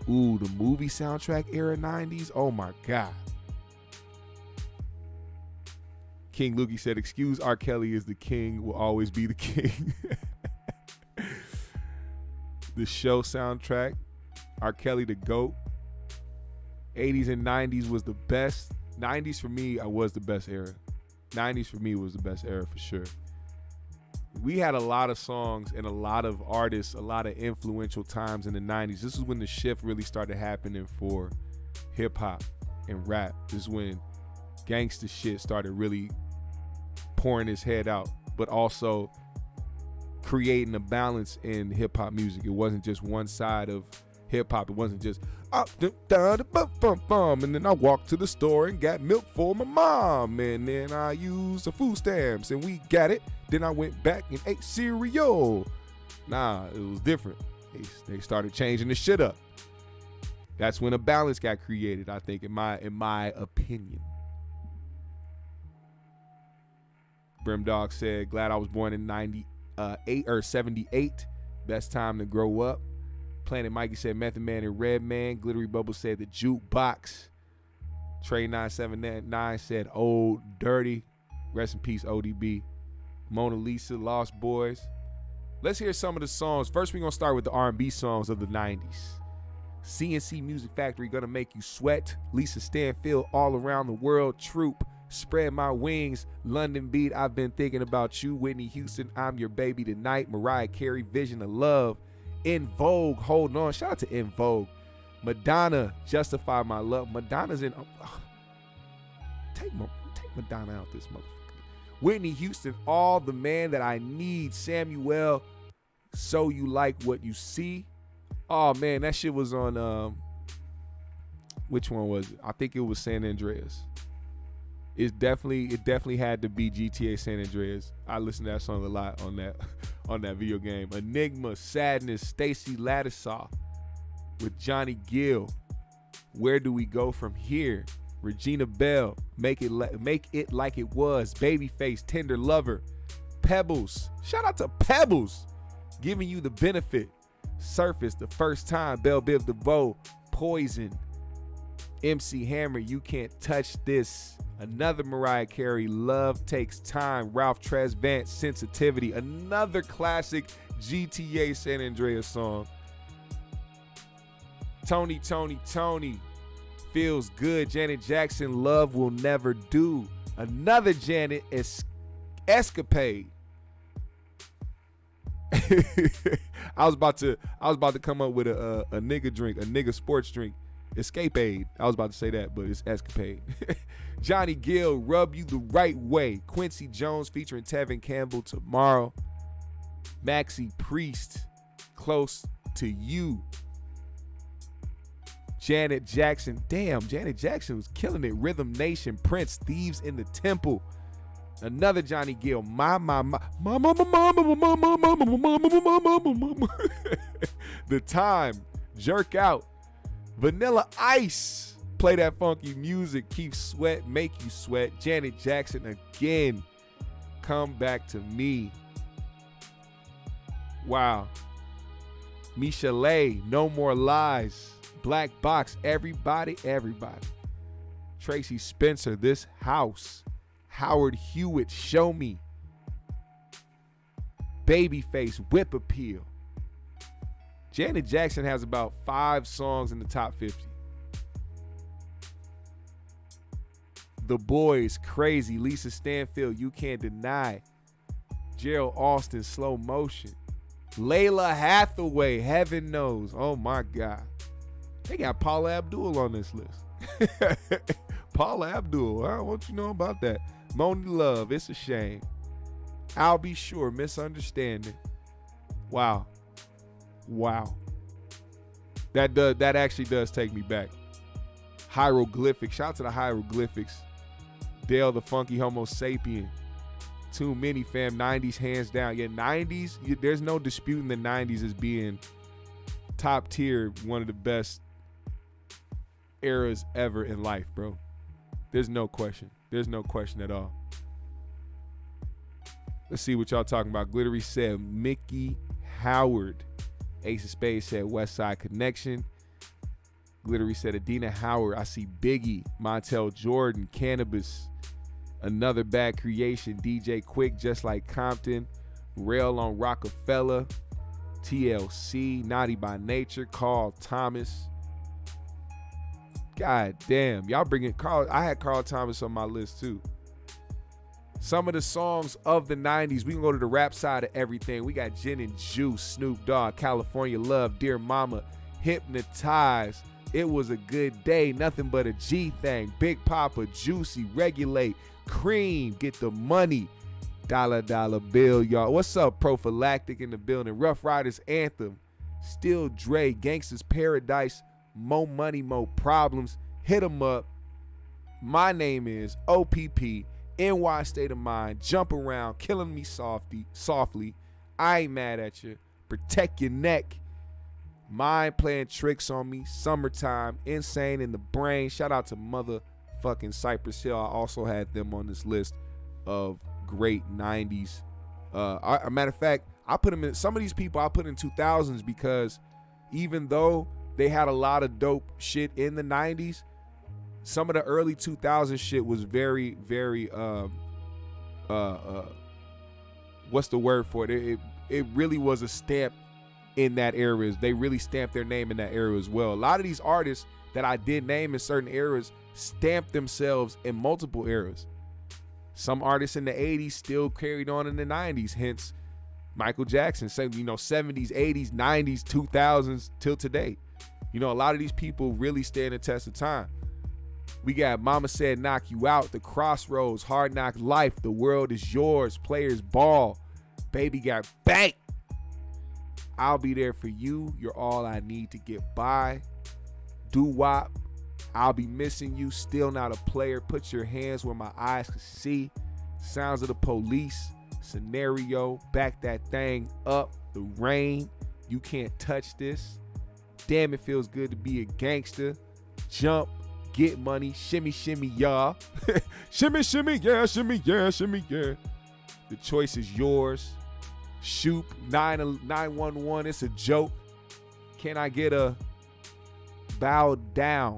Ooh, the movie soundtrack era 90s. Oh my God. King Lukey said, excuse R. Kelly is the king, will always be the king. The show soundtrack, R. Kelly the GOAT. 80s and 90s was the best. 90s for me, was the best era. 90s for me was the best era for sure. We had a lot of songs and a lot of artists, a lot of influential times in the 90s. This is when the shift really started happening for hip hop and rap. This is when gangsta shit started really pouring its head out, but also creating a balance in hip hop music. It wasn't just one side of hip hop. It wasn't just up, down, bum, and then I walked to the store and got milk for my mom, and then I used the food stamps and we got it. Then I went back and ate cereal. Nah, it was different. They started changing the shit up. That's when a balance got created, I think, in my opinion. Brimdog said, glad I was born in 98 or 78. Best time to grow up. Planet Mikey said Method Man and Redman. Glittery Bubble said the jukebox. Trey 979 said Old Dirty. Rest in peace, ODB. Mona Lisa, Lost Boys. Let's hear some of the songs. First, we're going to start with the R&B songs of the 90s. CNC Music Factory, Gonna Make You Sweat. Lisa Stanfield, All Around the World. Troop, Spread My Wings. London Beat, I've Been Thinking About You. Whitney Houston, I'm Your Baby Tonight. Mariah Carey, Vision of Love. In Vogue, Hold On. Shout out to In Vogue. Madonna, Justify My Love. Madonna's in. Take Madonna out this motherfucker. Whitney Houston, All the Man That I Need. Samuel, So You Like What You See. Oh man, that shit was on which one was it? I think it was San Andreas. It definitely had to be GTA San Andreas. I listened to that song a lot on that video game. Enigma, Sadness, Stacey Lattisaw with Johnny Gill. Where Do We Go From Here? Regina Bell, Make It Like It Was. Babyface, Tender Lover. Pebbles, shout out to Pebbles, Giving You the Benefit. Surface, The First Time. Belle Biv DeVoe, Poison. MC Hammer, You Can't Touch This. Another Mariah Carey, Love Takes Time. Ralph Tresvant, Sensitivity. Another classic GTA San Andreas song. Tony, Feels Good. Janet Jackson, Love Will Never Do. Another Janet, Escapade. I was about to come up with a nigga drink, a nigga sports drink. Escape-aid. I was about to say that, but it's Escapade. Johnny Gill, Rub You the Right Way. Quincy Jones featuring Tevin Campbell, Tomorrow. Maxi Priest, Close to You. Janet Jackson. Damn, Janet Jackson was killing it. Rhythm Nation, Prince, Thieves in the Temple. Another Johnny Gill, The Time, Jerk Out. Vanilla Ice, Play That Funky Music, Keep Sweat, Make You Sweat. Janet Jackson again, Come Back to Me. Wow. Michelet, No More Lies. Black Box, Everybody. Tracy Spencer, This House. Howard Hewitt, Show Me. Babyface, Whip Appeal. Janet Jackson has about 5 songs in the top 50. The Boys, Crazy, Lisa Stanfield, You Can't Deny, Gerald Austin, Slow Motion, Layla Hathaway, Heaven Knows. Oh my God. They got Paula Abdul on this list. Paula Abdul, I want you to know about that. Moni Love, It's a Shame. I'll Be Sure, Misunderstanding. Wow. That actually does take me back. Hieroglyphics, shout out to the Hieroglyphics. Dale the Funky Homo Sapien. Too many, fam. 90's hands down. Yeah, 90's, there's no disputing the 90's as being top tier, one of the best eras ever in life, bro. There's no question. There's no question at all. Let's see what y'all talking about. Glittery said Mickey Howard. Ace of Spades said West Side Connection. Glittery said Adina Howard. I see Biggie, Montel Jordan, Cannabis, Another Bad Creation, DJ Quick, Just Like Compton, Rail on Rockefeller, TLC, Naughty by Nature, Carl Thomas. God damn, y'all bringing Carl. I had Carl Thomas on my list too. Some of the songs of the 90's. We can go to the rap side of everything. We got Gin and Juice, Snoop Dogg, California Love, Dear Mama, Hypnotize, It Was a Good Day, Nothing But a G Thing, Big Papa, Juicy, Regulate, Cream, Get the Money, Dollar Dollar Bill, y'all. What's up, Prophylactic in the building, Rough Riders Anthem, Still Dre, Gangsters Paradise, Mo Money, Mo Problems, Hit 'Em Up, My Name Is, OPP, NY State of Mind, Jump Around, Killing Me Softly, I Ain't Mad at You, Protect Your Neck, Mind Playing Tricks on Me, Summertime, Insane in the Brain. Shout out to motherfucking Cypress Hill. I also had them on this list of great 90's. A matter of fact, I put them in, some of these people I put in 2000's because even though they had a lot of dope shit in the 90's, some of the early 2000s shit was very, very, what's the word for it? It really was a stamp in that era. They really stamped their name in that era as well. A lot of these artists that I did name in certain eras stamped themselves in multiple eras. Some artists in the 80's still carried on in the 90's, hence Michael Jackson, 70's, 80's, 90's, 2000's till today. You know, a lot of these people really stand the test of time. We got Mama Said Knock You Out, The Crossroads, Hard Knock Life, The World Is Yours, Players Ball, Baby Got Banked, I'll Be There For You, You're All I Need to Get By, Doo-Wop, I'll Be Missing You, Still Not a Player, Put Your Hands Where My Eyes Can See, Sounds of the Police, Scenario, Back That Thing Up, The Rain, You Can't Touch This, Damn It Feels Good to Be a Gangster, Jump, Get Money, Shimmy Shimmy Ya, Shimmy Shimmy Yeah, Shimmy Yeah, Shimmy Yeah, The Choice Is Yours, Shoop, 911, It's a Joke, Can I Get a Bow Down,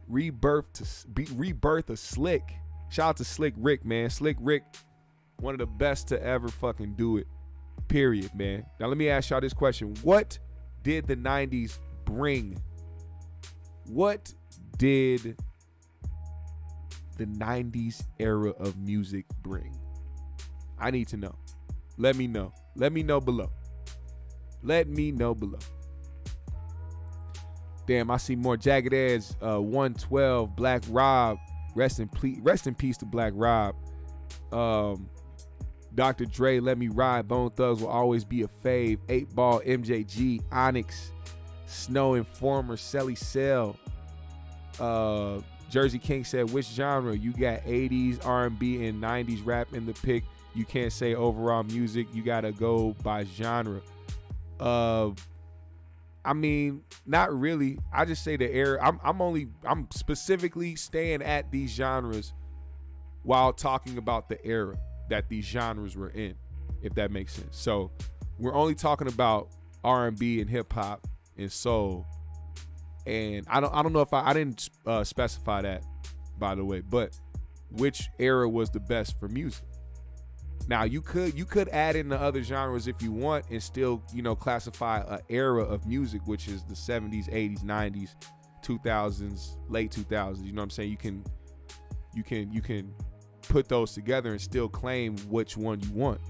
Rebirth of Slick. Shout out to Slick Rick, man. Slick Rick, one of the best to ever fucking do it, period, man. Now let me ask y'all this question. What did the 90's bring? What did the 90's era of music bring? I need to know. Let me know. Let me know below. Let me know below. Damn, I see more. Jagged Edge, 112, Black Rob. Rest in peace to Black Rob. Dr. Dre, Let Me Ride. Bone Thugs Will Always Be a Fave. 8 Ball, MJG, Onyx, Snow Informer, Selly Cell. Jersey King said, which genre? You got 80's, R&B, and 90's rap in the pick. You can't say overall music. You got to go by genre. I mean, not really. I just say the era. I'm specifically staying at these genres while talking about the era that these genres were in, if that makes sense. So we're only talking about R&B and hip hop and soul. And I don't know if I didn't specify that, by the way, but which era was the best for music? Now you could add in the other genres if you want and still, classify an era of music, which is the 70s, 80s, 90s, 2000s, late 2000s. You know what I'm saying? You can put those together and still claim which one you want.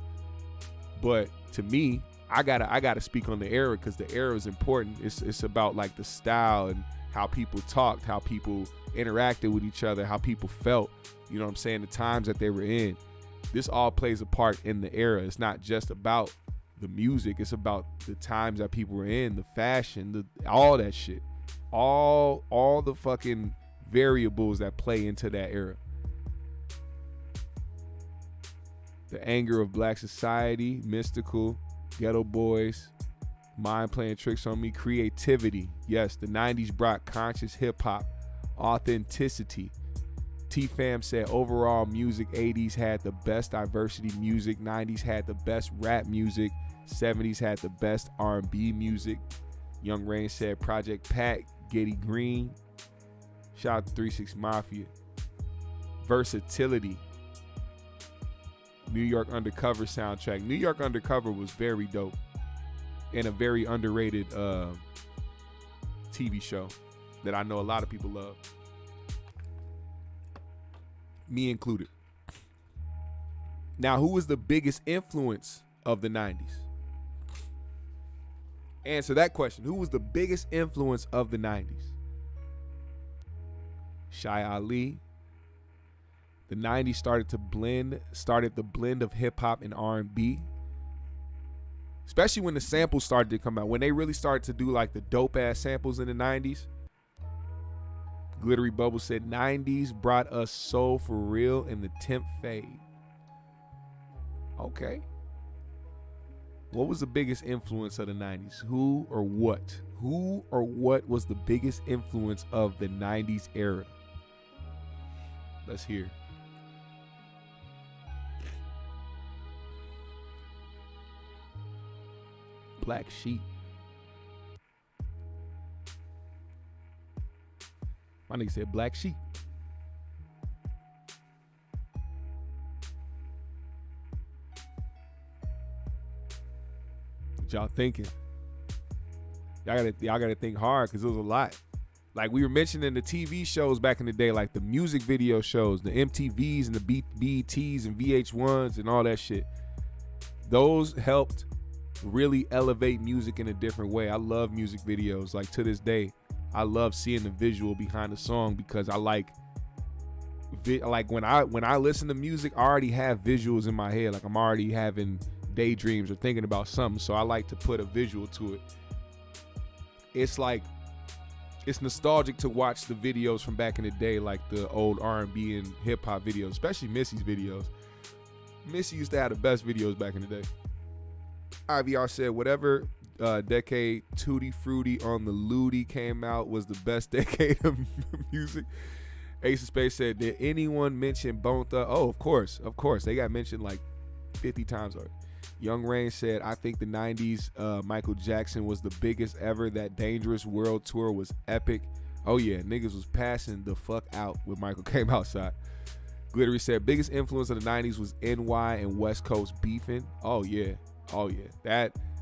But to me, I gotta speak on the era, because the era is important. It's about like the style and how people talked, how people interacted with each other, how people felt. You know what I'm saying? The times that they were in. This all plays a part in the era. It's not just about the music. It's about the times that people were in, the fashion, all that shit. All the fucking variables that play into that era. The anger of black society, mystical, ghetto boys, mind playing tricks on me, creativity. Yes, the 90s brought conscious hip hop, authenticity. T-Fam said overall music, 80s had the best diversity music, 90s had the best rap music, 70s had the best R&B music. Young Rain said Project Pat, Getty Green. Shout out to 36 Mafia. Versatility. New York Undercover soundtrack. New York Undercover was very dope and a very underrated TV show that I know a lot of people love. Me included. Now, who was the biggest influence of the 90s? Answer that question. Who was the biggest influence of the 90s? Shai Ali. The 90s started the blend of hip hop and R&B. Especially when the samples started to come out. When they really started to do like the dope ass samples in the 90s. Glittery Bubble said 90s brought us soul for real in the 10th fade. Okay. What was the biggest influence of the 90s? Who or what? Who or what was the biggest influence of the 90s era? Let's hear. Black Sheep. My nigga said Black Sheep. What y'all thinking? Y'all gotta think hard, because it was a lot. Like we were mentioning the TV shows back in the day, like the music video shows, the MTVs and the BETs and VH1s and all that shit. Those helped really elevate music in a different way. I love music videos. Like to this day, I love seeing the visual behind the song, because I like when I listen to music, I already have visuals in my head. Like I'm already having daydreams or thinking about something. So I like to put a visual to it. It's like, it's nostalgic to watch the videos from back in the day, like the old R&B and hip hop videos, especially Missy's videos. Missy used to have the best videos back in the day. IVR said whatever decade Tutti Frutti on the Ludi came out was the best decade of music. Ace of Space said, did anyone mention Bone Thugs? Oh, of course. They got mentioned like 50 times already. Young Rain said, I think the 90s Michael Jackson was the biggest ever. That Dangerous World Tour was epic. Oh yeah, niggas was passing the fuck out when Michael came outside. Glittery said, biggest influence of the 90s was NY and West Coast beefing. Oh yeah.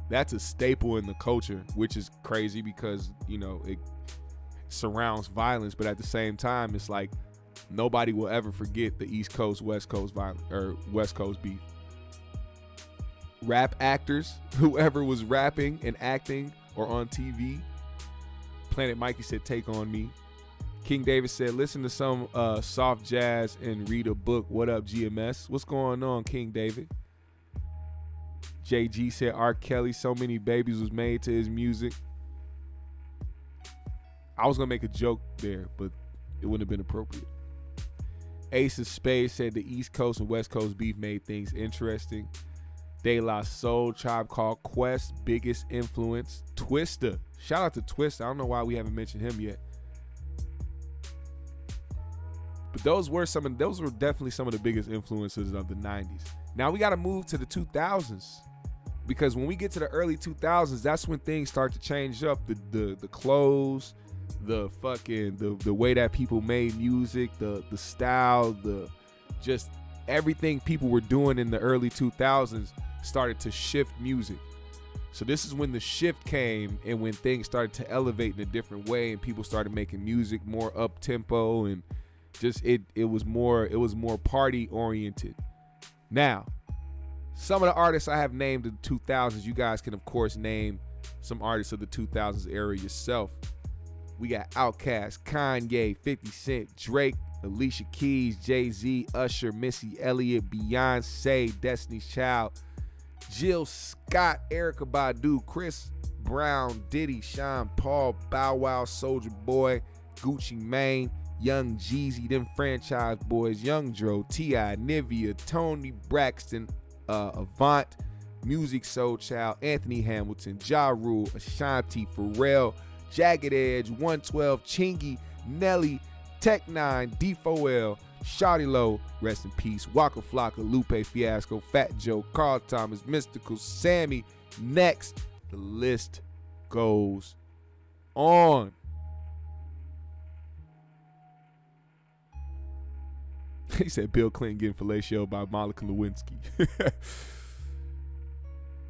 That's a staple in the culture, which is crazy because, it surrounds violence, but at the same time, it's like nobody will ever forget the East Coast, West Coast violence or West Coast beef. Rap actors, whoever was rapping and acting or on TV. Planet Mikey said, take on me. King David said, listen to some soft jazz and read a book. What up, GMS? What's going on, King David? JG said, R. Kelly, so many babies was made to his music. I was going to make a joke there, but it wouldn't have been appropriate. Ace of Spades said the East Coast and West Coast beef made things interesting. De La Soul, Tribe Called Quest, biggest influence. Twista. Shout out to Twista. I don't know why we haven't mentioned him yet. But those were definitely some of the biggest influences of the 90s. Now we got to move to the 2000s. Because when we get to the early 2000s, that's when things start to change up. The clothes, the fucking the way that people made music, the style, everything people were doing in the early 2000s started to shift music. So this is when the shift came and when things started to elevate in a different way and people started making music more up tempo and just it was more party oriented. Now, some of the artists I have named in the 2000s, you guys can of course name some artists of the 2000s era yourself. We got Outkast, Kanye, 50 Cent, Drake, Alicia Keys, Jay-Z, Usher, Missy Elliott, Beyonce, Destiny's Child, Jill Scott, Erykah Badu, Chris Brown, Diddy, Sean Paul, Bow Wow, Soulja Boy, Gucci Mane, Young Jeezy, them Franchise Boys, Young Dro, T.I., Nivea, Tony Braxton, Avant, Music Soul Child, Anthony Hamilton, Ja Rule, Ashanti, Pharrell, Jagged Edge, 112, Chingy, Nelly, Tech Nine, D4L, Shawty Low, rest in peace, Waka Flocka, Lupe Fiasco, Fat Joe, Carl Thomas, Mystical, Sammy, Next. The list goes on. He said Bill Clinton getting fellatio by Monica Lewinsky.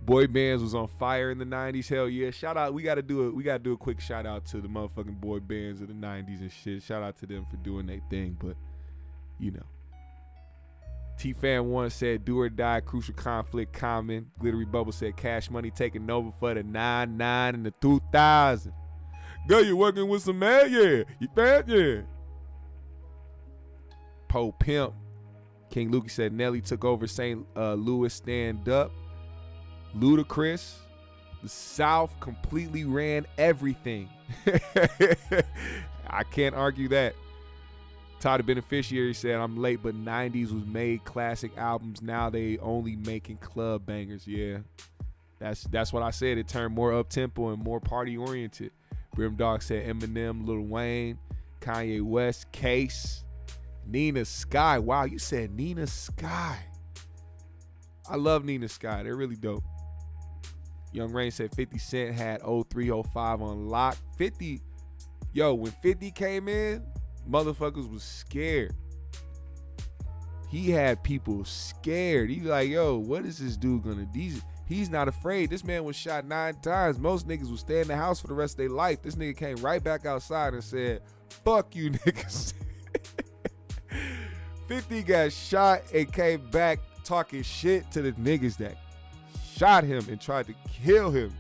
Boy bands was on fire in the 90s. Hell yeah. Shout out. We gotta do a quick shout out to the motherfucking boy bands of the 90s and shit. Shout out to them for doing their thing. But, you know. T-Fan 1 said do or die, crucial conflict common. Glittery Bubble said Cash Money taking over for the 99 and the 2000. Girl, you working with some man? Yeah. You fat? Yeah. Poe Pimp. King Lukey said Nelly took over St. Louis stand up. Ludacris, the South completely ran everything. I can't argue that. Todd the Beneficiary said, I'm late, but 90s was made classic albums. Now they only making club bangers. Yeah, that's what I said. It turned more up-tempo and more party-oriented. Brim Dog said Eminem, Lil Wayne, Kanye West, Case, Nina Sky. Wow, you said Nina Sky. I love Nina Sky. They're really dope. Young Rain said 50 Cent had 0305 on lock. 50, when 50 came in, motherfuckers was scared. He had people scared. He like, yo, what is this dude gonna do? He's not afraid. This man was shot 9 times. Most niggas would stay in the house for the rest of their life. This nigga came right back outside and said, fuck you niggas. 50 got shot and came back talking shit to the niggas that shot him and tried to kill him.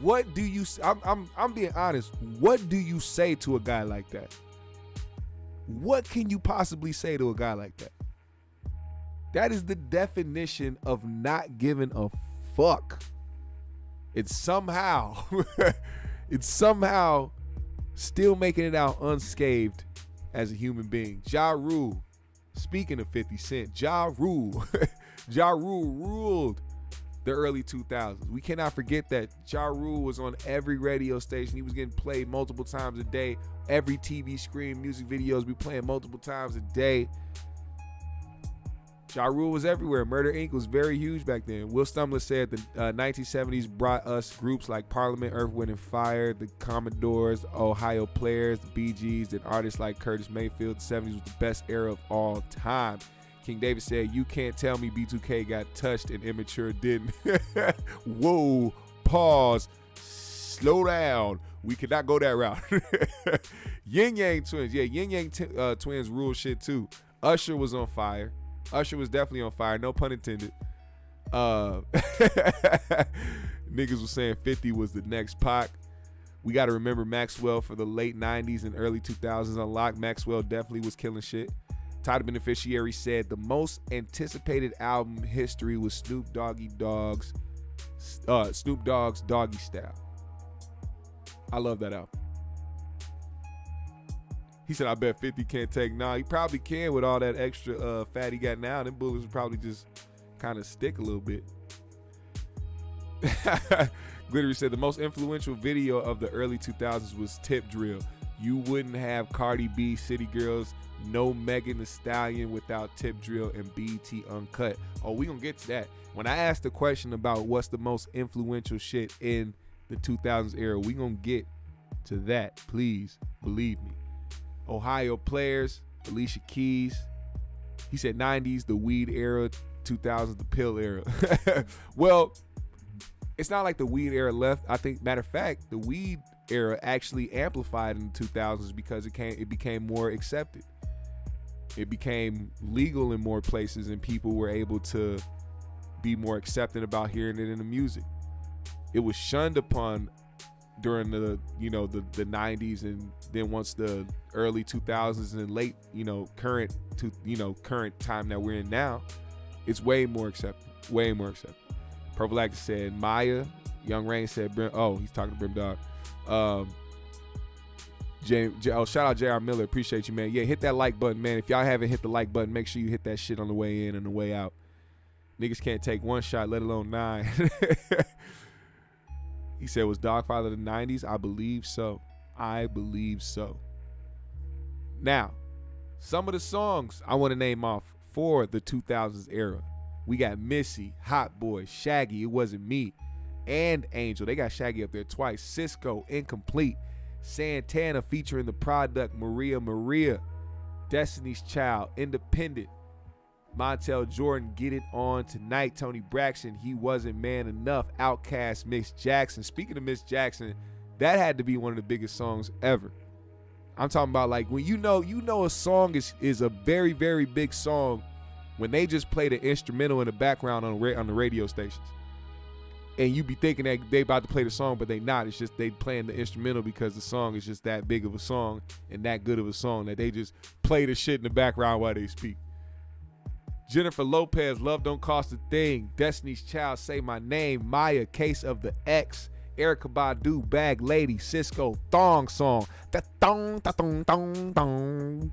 What do you, I'm being honest, what do you say to a guy like that? What can you possibly say to a guy like that? That is the definition of not giving a fuck. It's somehow still making it out unscathed as a human being. Ja Rule, speaking of 50 Cent, Ja Rule ruled the early 2000s. We cannot forget that Ja Rule was on every radio station. He was getting played multiple times a day. Every TV screen, music videos be playing multiple times a day. Ja Rule was everywhere. Murder Inc. was very huge back then. Will Stumler said the 1970s brought us groups like Parliament, Earth, Wind and Fire, the Commodores, Ohio Players, the Bee Gees, and artists like Curtis Mayfield. The 70s was the best era of all time. King David said, you can't tell me B2K got touched and Immature didn't. Whoa, pause, slow down. We cannot go that route. Yin Yang Twins. Yeah, Yin Yang Twins rule shit too. Usher was on fire. Usher was definitely on fire, no pun intended. Niggas was saying 50 was the next Pac. We got to remember Maxwell for the late 90s and early 2000s on lock. Maxwell definitely was killing shit. Todd Beneficiary said the most anticipated album history was Snoop Dogg's Doggy Style. I love that album. He said, I bet 50 can't take. Nah, he probably can with all that extra fat he got now. Them bullets would probably just kind of stick a little bit. Glittery said the most influential video of the early 2000s was Tip Drill. You wouldn't have Cardi B, City Girls, no Megan Thee Stallion without Tip Drill and BET Uncut. Oh, we gonna get to that. When I asked the question about what's the most influential shit in the 2000s era, we gonna get to that. Please believe me. Ohio Players, Alicia Keys, He said 90s, the weed era, 2000s, the pill era. Well, it's not like the weed era left. I think, matter of fact, the weed era actually amplified in the 2000s because it became more accepted. It became legal in more places, and people were able to be more accepting about hearing it in the music. It was shunned upon during the 90s, and then once the early 2000s and late current time that we're in now, it's way more accepted. Prophylactic said Maya. Young Rain said Brim. Oh, he's talking to Brim Dog. Shout out J.R. Miller. Appreciate you, man. Yeah, hit that like button, man. If y'all haven't hit the like button, make sure you hit that shit on the way in and the way out. Niggas can't take one shot, let alone 9. He said, was Dogfather the 90s? I believe so. Now, some of the songs I want to name off for the 2000s era. We got Missy, Hot Boy, Shaggy, It Wasn't Me, and Angel. They got Shaggy up there twice. Cisco, Incomplete. Santana featuring the product Maria. Destiny's Child, Independent. Montel Jordan, Get It On Tonight. Tony Braxton, He Wasn't Man Enough. Outkast, Miss Jackson. Speaking of Miss Jackson, that had to be one of the biggest songs ever. I'm talking about like when you know a song is a very, very big song when they just play the instrumental in the background on the radio stations. And you be thinking that they about to play the song, but they not. It's just they playing the instrumental because the song is just that big of a song and that good of a song that they just play the shit in the background while they speak. Jennifer Lopez, Love Don't Cost a Thing. Destiny's Child, Say My Name. Maya, Case of the X. Erykah Badu, Bag Lady. Cisco, Thong Song. Da thong, da thong, thong, thong.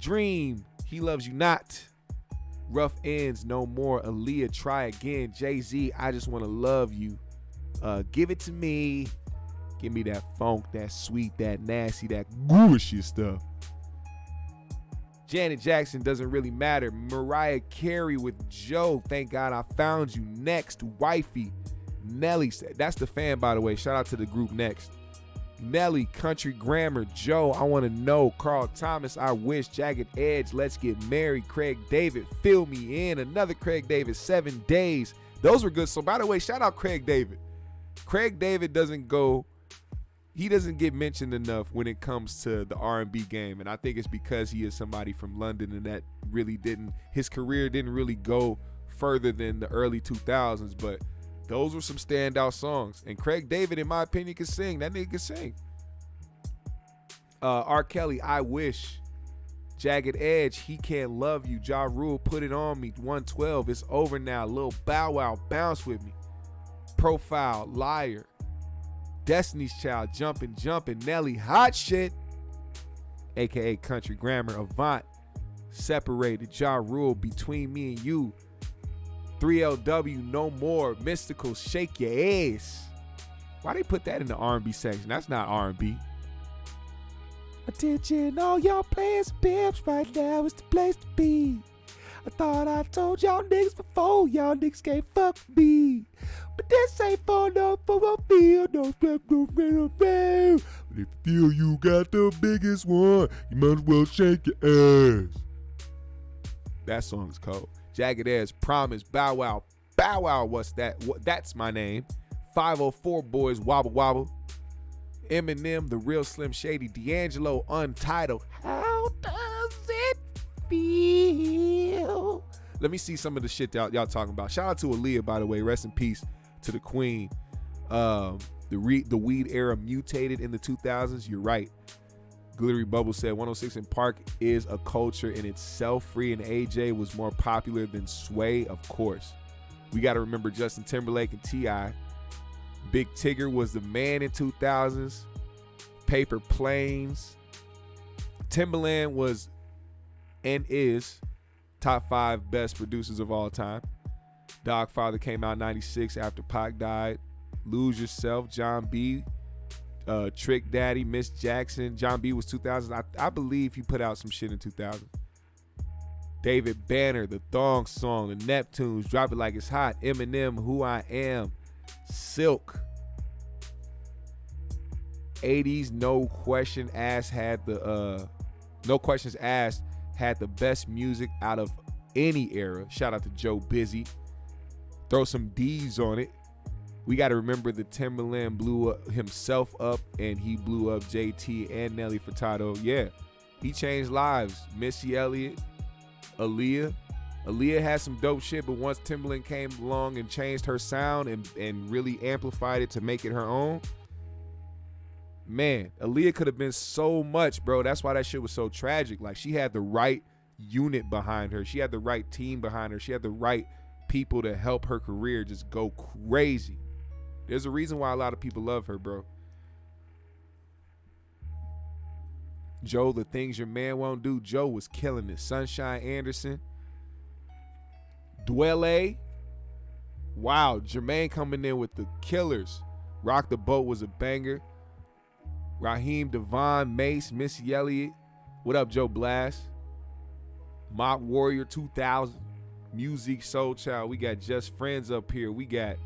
Dream, He Loves You Not. Rough Ends, No More. Aaliyah, Try Again. Jay-Z, I Just Want to Love You. Give It to Me. Give me that funk, that sweet, that nasty, that ghoulish stuff. Janet Jackson, Doesn't Really Matter. Mariah Carey with Joe, Thank God I Found You. Next, Wifey. Nelly, that's the fan, by the way. Shout out to the group Next. Nelly, Country Grammar. Joe, I Want to Know. Carl Thomas, I Wish. Jagged Edge, Let's Get Married. Craig David, Fill Me In. Another Craig David, 7 Days. Those were good. So, by the way, shout out Craig David. Craig David doesn't get mentioned enough when it comes to the R&B game, and I think it's because he is somebody from London, and that really his career didn't really go further than the early 2000s, but those were some standout songs. And Craig David, in my opinion, can sing. That nigga can sing. R. Kelly, I Wish. Jagged Edge, He Can't Love You. Ja Rule, Put It On Me. 112, It's Over Now. Lil Bow Wow, Bounce With Me. Profile, Liar. Destiny's Child, Jumpin'. Nelly, Hot Shit, aka Country Grammar. Avant, Separated. Ja Rule, Between Me and You. 3LW, No More. Mystical, Shake Your Ass. Why they put that in the R&B section? That's not R&B. Attention, all y'all players and pimps, right now is the place to be. I thought I told y'all niggas before, y'all niggas can't fuck with me. But this ain't for no feel, no step, no middle. But if you feel you got the biggest one, you might as well shake your ass. That song is cold. Jagged Edge, Promise, Bow Wow. Bow Wow, what's that? That's My Name. 504 Boys, Wobble Wobble. Eminem, The Real Slim Shady. D'Angelo, Untitled. How does it feel? Let me see some of the shit y'all talking about. Shout out to Aaliyah, by the way. Rest in peace to the queen. The weed era mutated in the 2000s. You're right. Glittery Bubble said 106 in Park is a culture in itself. Free and AJ was more popular than Sway, of course. We got to remember Justin Timberlake and T.I. Big Tigger was the man in 2000s. Paper Planes. Timberland was and is top 5 best producers of all time. Dogfather came out in 96 after Pac died. Lose Yourself, John B. Trick Daddy, Miss Jackson. John B was 2000. I believe he put out some shit in 2000. David Banner, The Thong Song, The Neptunes, Drop It Like It's Hot. Eminem, Who I Am. Silk. 80's No Questions Asked had the best music out of any era. Shout out to Joe Busy. Throw some D's on it. We got to remember that Timberland blew himself up, and he blew up JT and Nelly Furtado. Yeah, he changed lives. Missy Elliott, Aaliyah. Aaliyah had some dope shit, but once Timberland came along and changed her sound and really amplified it to make it her own, man, Aaliyah could have been so much, bro. That's why that shit was so tragic. Like, she had the right unit behind her. She had the right team behind her. She had the right people to help her career just go crazy. There's a reason why a lot of people love her, bro. Joe, the things your man won't do. Joe was killing it. Sunshine Anderson. Dwelle. Wow, Jermaine coming in with the killers. Rock the Boat was a banger. Raheem Devon, Mace, Missy Elliott. What up, Joe Blast? Mock Warrior 2000. Music Soul Child. We got Just Friends up here. We got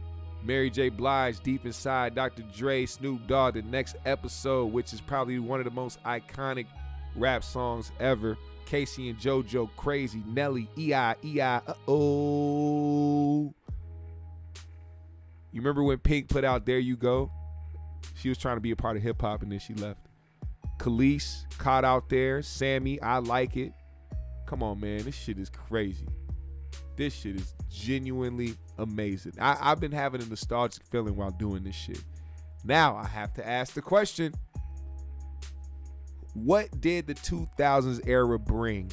Mary J. Blige, Deep Inside, Dr. Dre, Snoop Dogg, The Next Episode, which is probably one of the most iconic rap songs ever. Casey and JoJo, Crazy, Nelly, E.I., uh-oh. You remember when Pink put out There You Go? She was trying to be a part of hip-hop, and then she left. Khalees, Caught Out There. Sammy, I Like It. Come on, man. This shit is crazy. This shit is genuinely amazing. I've been having a nostalgic feeling while doing this shit. Now, I have to ask the question, what did the 2000s era bring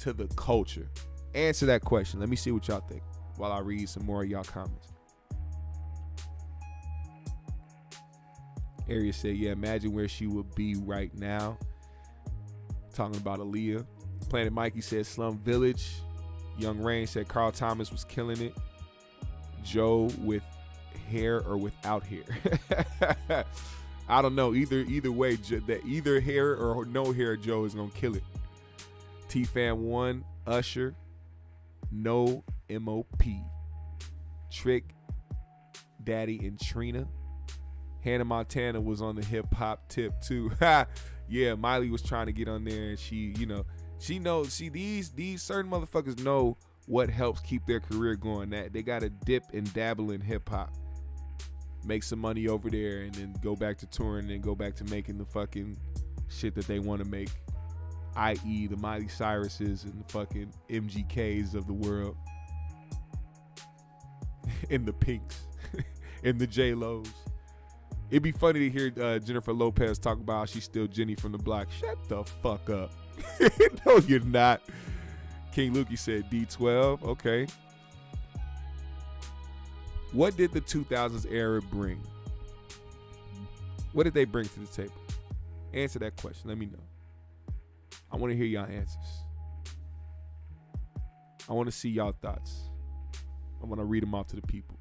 to the culture? Answer that question. Let me see what y'all think while I read some more of y'all comments. Area said, yeah, imagine where she would be right now. Talking about Aaliyah. Planet Mikey said Slum Village. Young Rain said Carl Thomas was killing it. Joe with hair or without hair. I don't know. Either way, that either hair or no hair, Joe is gonna kill it. T-Fam 1, Usher, No MOP, Trick, Daddy and Trina. Hannah Montana was on the hip hop tip too. Yeah, Miley was trying to get on there, and she knows. These certain motherfuckers know what helps keep their career going. That they gotta dip and dabble in hip hop, make some money over there, and then go back to touring, and then go back to making the fucking shit that they want to make, i.e. the Miley Cyruses and the fucking MGKs of the world, and the Pinks, and the J-Lo's. It'd be funny to hear Jennifer Lopez talk about how she's still Jenny from the block. Shut the fuck up. No, you're not. King Lukey said D12. Okay. What did the 2000s era bring? What did they bring to the table? Answer that question. Let me know. I want to hear y'all answers. I want to see y'all thoughts. I want to read them off to the people.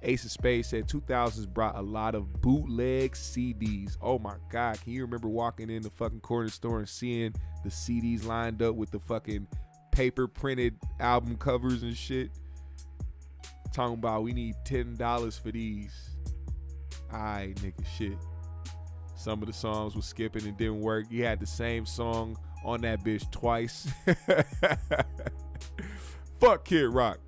Ace of Spades said 2000s brought a lot of bootleg CDs. Oh my God. Can you remember walking in the fucking corner store and seeing the CDs lined up with the fucking paper printed album covers and shit? Talking about we need $10 for these. Aight, nigga, shit. Some of the songs was skipping and didn't work. You had the same song on that bitch twice. Fuck Kid Rock.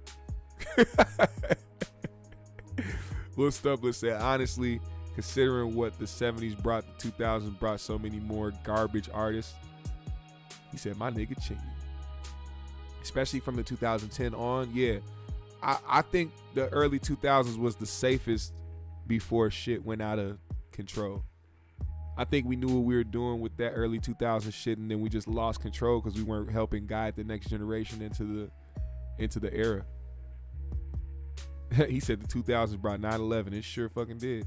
Will Stubbler said, honestly, considering what the 70s brought, the 2000s brought so many more garbage artists. He said, my nigga Chingy. Especially from the 2010 on, yeah. I think the early 2000s was the safest before shit went out of control. I think we knew what we were doing with that early 2000s shit, and then we just lost control because we weren't helping guide the next generation into the era. He said the 2000s brought 9/11. It sure fucking did.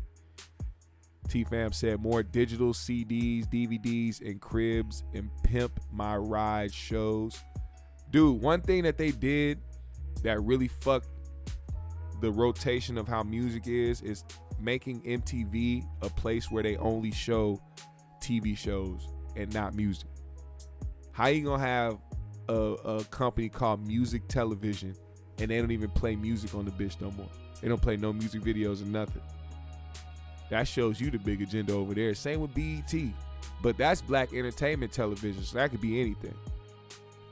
T-Fam said more digital CDs, DVDs, and cribs and Pimp My Ride shows. Dude, one thing that they did that really fucked the rotation of how music is making MTV a place where they only show TV shows and not music. How you gonna have a company called Music Television and they don't even play music on the bitch no more? They don't play no music videos or nothing. That shows you the big agenda over there. Same with BET. But that's black entertainment television, so that could be anything.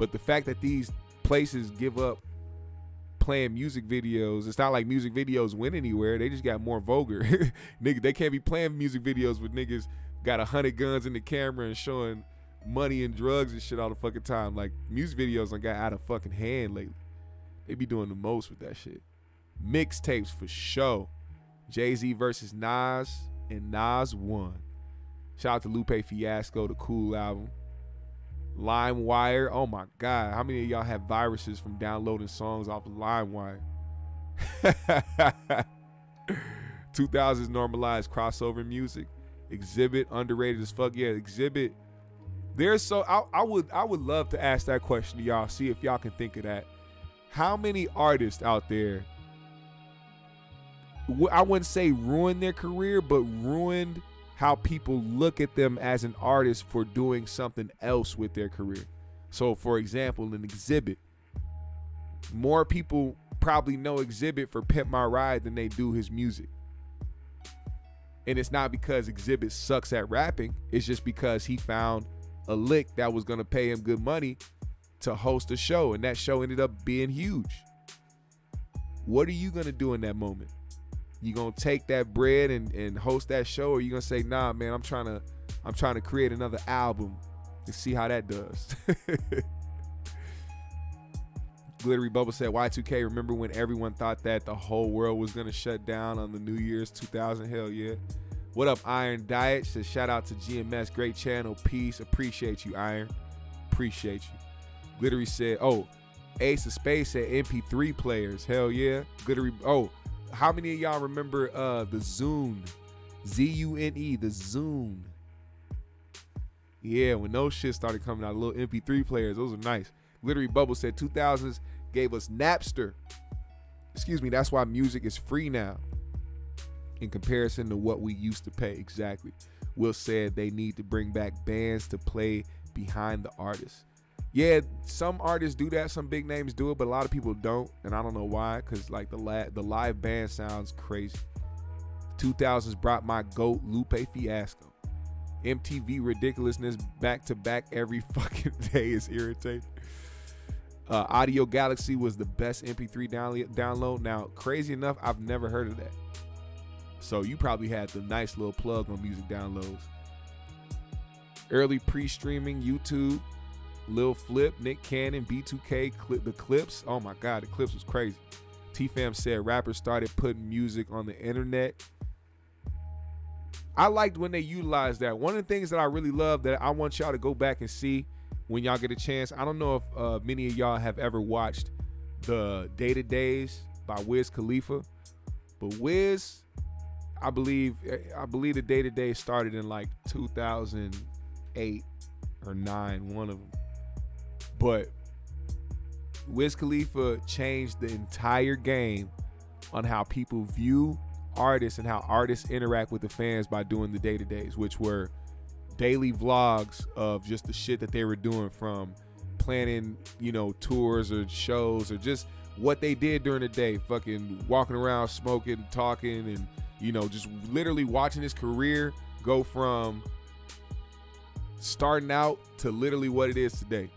But the fact that these places give up playing music videos, it's not like music videos went anywhere. They just got more vulgar. Nigga, they can't be playing music videos with niggas got 100 guns in the camera and showing money and drugs and shit all the fucking time. Like, music videos done got out of fucking hand lately. They be doing the most with that shit. Mixtapes for sure. Jay-Z versus Nas, and Nas won. Shout out to Lupe Fiasco, the Cool album. LimeWire, oh my God, how many of y'all have viruses from downloading songs off of LimeWire? 2000s normalized crossover music. Exhibit, underrated as fuck. Yeah, Exhibit. There's so I would love to ask that question to y'all, see if y'all can think of that. How many artists out there, I wouldn't say ruined their career, but ruined how people look at them as an artist for doing something else with their career? So, for example, an Exhibit. More people probably know Exhibit for Pimp My Ride than they do his music. And it's not because Exhibit sucks at rapping. It's just because he found a lick that was going to pay him good money to host a show. And that show ended up being huge. What are you going to do in that moment? You gonna take that bread and host that show, or you gonna say, nah, man, I'm trying to create another album and see how that does? Glittery Bubble said, Y2K, remember when everyone thought that the whole world was gonna shut down on the New Year's 2000? Hell yeah. What up, Iron Diet? Says, shout out to GMS, great channel, peace. Appreciate you, Iron. Appreciate you. Glittery said, oh, Ace of Space said MP3 players. Hell yeah. Glittery, oh, how many of y'all remember the Zune? Z-U-N-E, the Zune. Yeah, when those shit started coming out, little MP3 players, those are nice. Glittery Bubble said 2000s gave us Napster. Excuse me, that's why music is free now in comparison to what we used to pay. Exactly. Will said they need to bring back bands to play behind the artists. Yeah, some artists do that, some big names do it, but a lot of people don't, and I don't know why, because like the live band sounds crazy. 2000s brought my GOAT, Lupe Fiasco. MTV ridiculousness back to back every fucking day is irritating. Audio Galaxy was the best MP3 download. Now, crazy enough, I've never heard of that. So you probably had the nice little plug on music downloads. Early pre-streaming, YouTube. Lil Flip, Nick Cannon, B2K, the Clips. Oh my God, the Clips was crazy. T-Fam said rappers started putting music on the internet. I liked when they utilized that. One of the things that I really love that I want y'all to go back and see when y'all get a chance. I don't know if many of y'all have ever watched the Day-to-Days by Wiz Khalifa, but Wiz, I believe the Day-to-Day started in like 2008 or 9, one of them. But Wiz Khalifa changed the entire game on how people view artists and how artists interact with the fans by doing the Day-to-Days, which were daily vlogs of just the shit that they were doing, from planning, tours or shows, or just what they did during the day, fucking walking around, smoking, talking, and, just literally watching his career go from starting out to literally what it is today.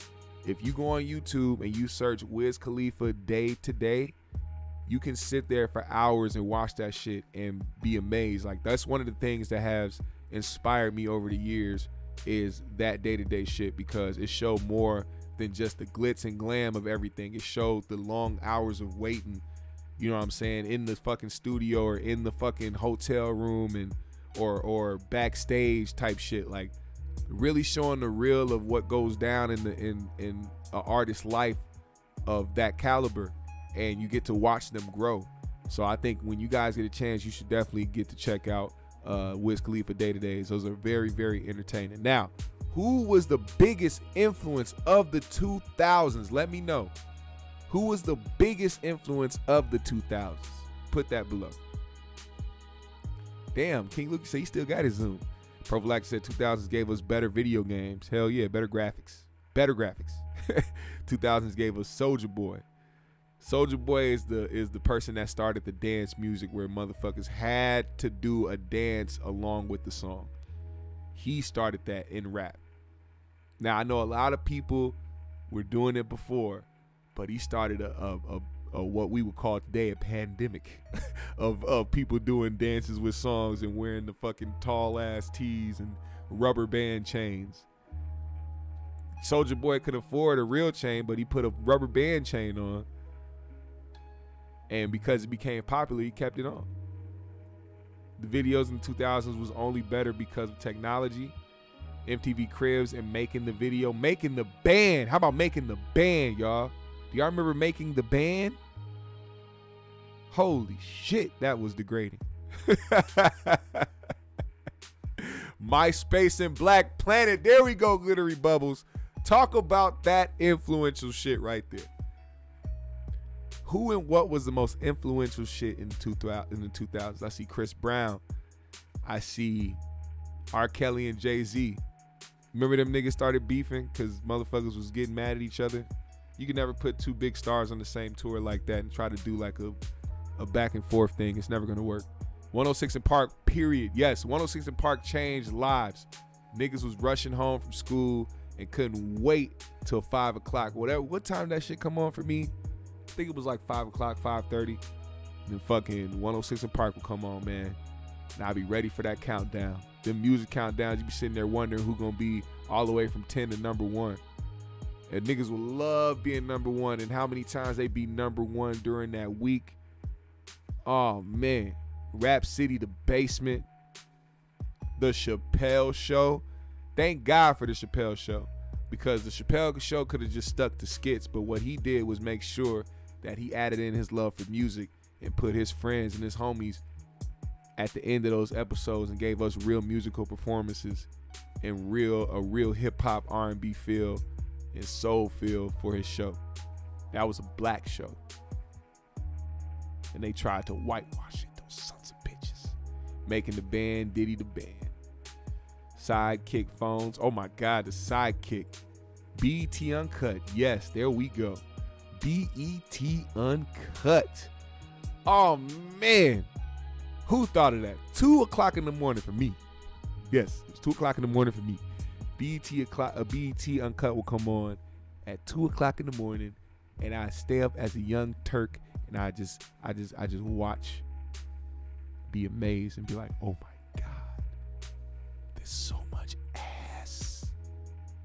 If you go on YouTube and you search Wiz Khalifa Day to Day, you can sit there for hours and watch that shit and be amazed. Like, that's one of the things that has inspired me over the years, is that day-to-day shit, because it showed more than just the glitz and glam of everything. It showed the long hours of waiting, you know what I'm saying, in the fucking studio or in the fucking hotel room and or backstage type shit. Like, really showing the real of what goes down in an artist's life of that caliber, and you get to watch them grow. So I think when you guys get a chance, you should definitely get to check out Wiz Khalifa Day-to-Days. Those are very, very entertaining. Now, who was the biggest influence of the 2000s? Let me know. Who was the biggest influence of the 2000s? Put that below. Damn, King Luke said he still got his Zoom. Prophylax said 2000s gave us better video games. Hell yeah, better graphics. Better graphics. 2000s gave us Soulja Boy. Soulja Boy is the person that started the dance music, where motherfuckers had to do a dance along with the song. He started that in rap. Now, I know a lot of people were doing it before, but he started a what we would call today a pandemic of people doing dances with songs and wearing the fucking tall ass tees and rubber band chains. Soulja Boy could afford a real chain, but he put a rubber band chain on, and because it became popular, he kept it on. The videos in the 2000s was only better because of technology, MTV Cribs, and making the video, making the band. How about making the band, y'all? Do y'all remember making the band? Holy shit, that was degrading. MySpace and Black Planet. There we go, Glittery Bubbles. Talk about that influential shit right there. Who and what was the most influential shit in the 2000s? I see Chris Brown. I see R. Kelly and Jay-Z. Remember them niggas started beefing because motherfuckers was getting mad at each other? You can never put two big stars on the same tour like that and try to do like a back and forth thing. It's never gonna work. 106 in Park, period. Yes, 106 in Park changed lives. Niggas was rushing home from school and couldn't wait till 5 o'clock. Whatever. What time that shit come on for me? I think it was like 5 o'clock, 5:30. And fucking 106 in Park would come on, man. And I'd be ready for that countdown. Them music countdowns, you be sitting there wondering who gonna be all the way from 10 to number 1. And niggas will love being number 1, and how many times they be number 1 during that week. Oh man. Rap City, The Basement, The Chappelle Show. Thank God for The Chappelle Show, because The Chappelle Show could have just stuck to skits, but what he did was make sure that he added in his love for music and put his friends and his homies at the end of those episodes and gave us real musical performances and a real hip-hop R&B feel and soul feel for his show. That was a black show. And they tried to whitewash it, those sons of bitches. Making the band, Diddy the Band. Sidekick phones. Oh my God, the Sidekick. BET Uncut. Yes, there we go. BET Uncut. Oh man. Who thought of that? 2 o'clock in the morning for me. Yes, it's 2 o'clock in the morning for me. BET Uncut will come on at 2 o'clock in the morning, and I stay up as a young Turk, and I just watch, be amazed, and be like, oh my God, there's so much ass,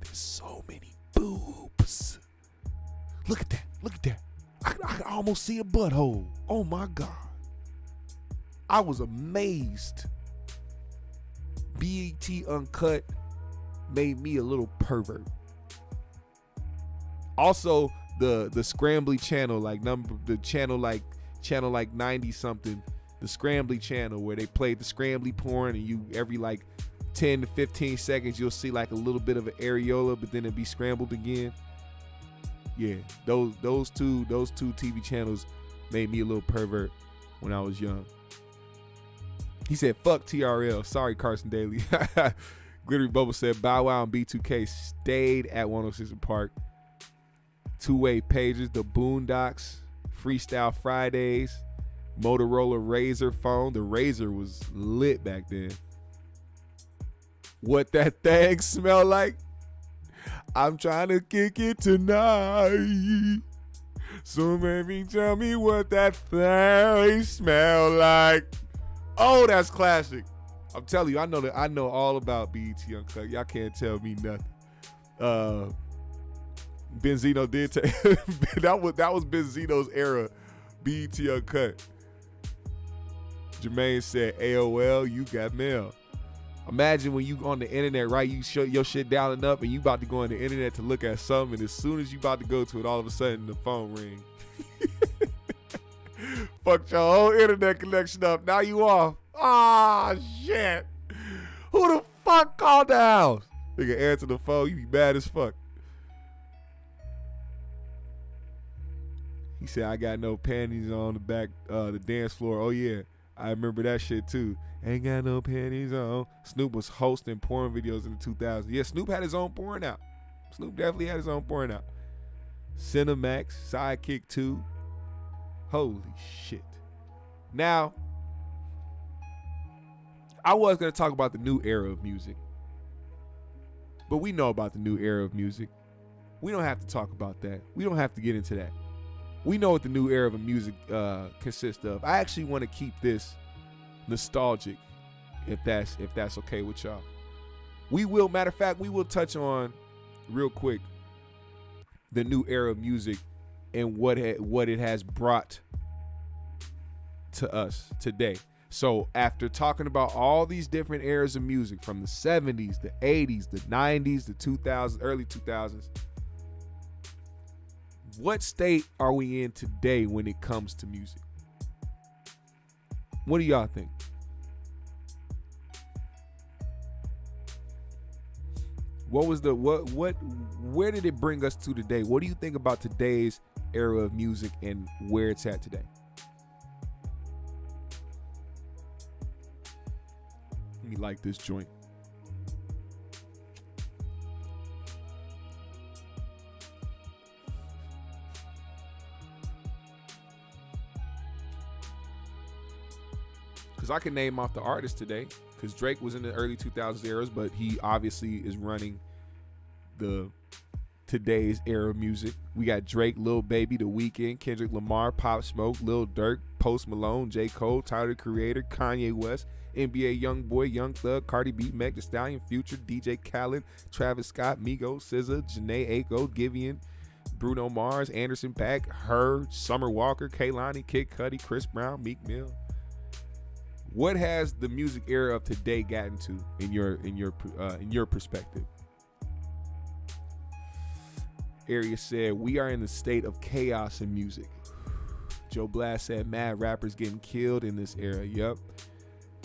there's so many boobs. Look at that, look at that. I can almost see a butthole. Oh my God. I was amazed. BET Uncut made me a little pervert. Also, the Scrambly channel, like channel like 90 something, the Scrambly channel where they played the Scrambly porn, and you every like 10 to 15 seconds you'll see like a little bit of an areola, but then it'd be scrambled again. Yeah, those two TV channels made me a little pervert when I was young. He said, fuck TRL. Sorry, Carson Daly. Glittery Bubble said, Bow Wow and B2K stayed at 106 in Park. Two-way pages, the Boondocks, Freestyle Fridays, Motorola Razr phone. The Razr was lit back then. What that thing smell like? I'm trying to kick it tonight. So maybe tell me what that thing smell like. Oh, that's classic. I'm telling you, I know all about BET Uncut. Y'all can't tell me nothing. Benzino did take that was Benzino's era. BET Uncut. Jermaine said, AOL, you got mail. Imagine when you on the internet, right? You shut your shit down and up, and you about to go on the internet to look at something, and as soon as you about to go to it, all of a sudden the phone ring. Fucked your whole internet connection up. Now you off. Ah, shit. Who the fuck called the house? Nigga answer the phone. You be mad as fuck. He said, I got no panties on the back, the dance floor. Oh, yeah. I remember that shit, too. Ain't got no panties on. Snoop was hosting porn videos in the 2000s. Yeah, Snoop had his own porn out. Snoop definitely had his own porn out. Cinemax, Sidekick 2. Holy shit. Now, I was going to talk about the new era of music. But we know about the new era of music. We don't have to talk about that. We don't have to get into that. We know what the new era of music consists of. I actually want to keep this nostalgic, if that's okay with y'all. We will, matter of fact, we will touch on real quick the new era of music and what it has brought to us today. So after talking about all these different eras of music, from the 70s, the 80s, the 90s, the 2000s, early 2000s, what state are we in today when it comes to music? What do y'all think? Where did it bring us to today? What do you think about today's era of music and where it's at today? Let me like this joint. Because I can name off the artists today, because Drake was in the early 2000s eras, but he obviously is running the today's era of music. We got Drake, Lil Baby, The Weeknd, Kendrick Lamar, Pop Smoke, Lil Durk, Post Malone, J. Cole, Tyler the Creator, Kanye West, NBA YoungBoy, Young Thug, Cardi B, Meg Thee Stallion, Future, DJ Khaled, Travis Scott, Migos, SZA, Janae Aiko, Giveon, Bruno Mars, Anderson .Paak, Her, Summer Walker, Kehlani, Kid Cudi, Chris Brown, Meek Mill. What has the music era of today gotten to in your perspective? Area said, we are in a state of chaos in music. Joe Blast said, mad rappers getting killed in this era. Yup.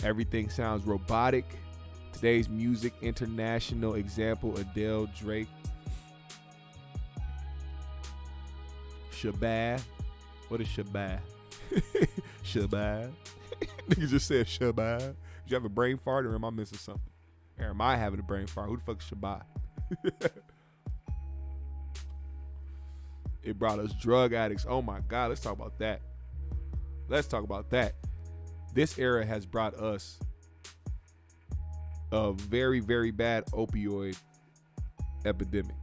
Everything sounds robotic. Today's music, international example, Adele, Drake. Shabazz. What is Shabazz? Shabazz. Nigga just said Shabazz. Did you have a brain fart, or am I missing something? Or am I having a brain fart? Who the fuck is Shabazz? It brought us drug addicts. Oh my God, let's talk about that. Let's talk about that. This era has brought us a very, very bad opioid epidemic.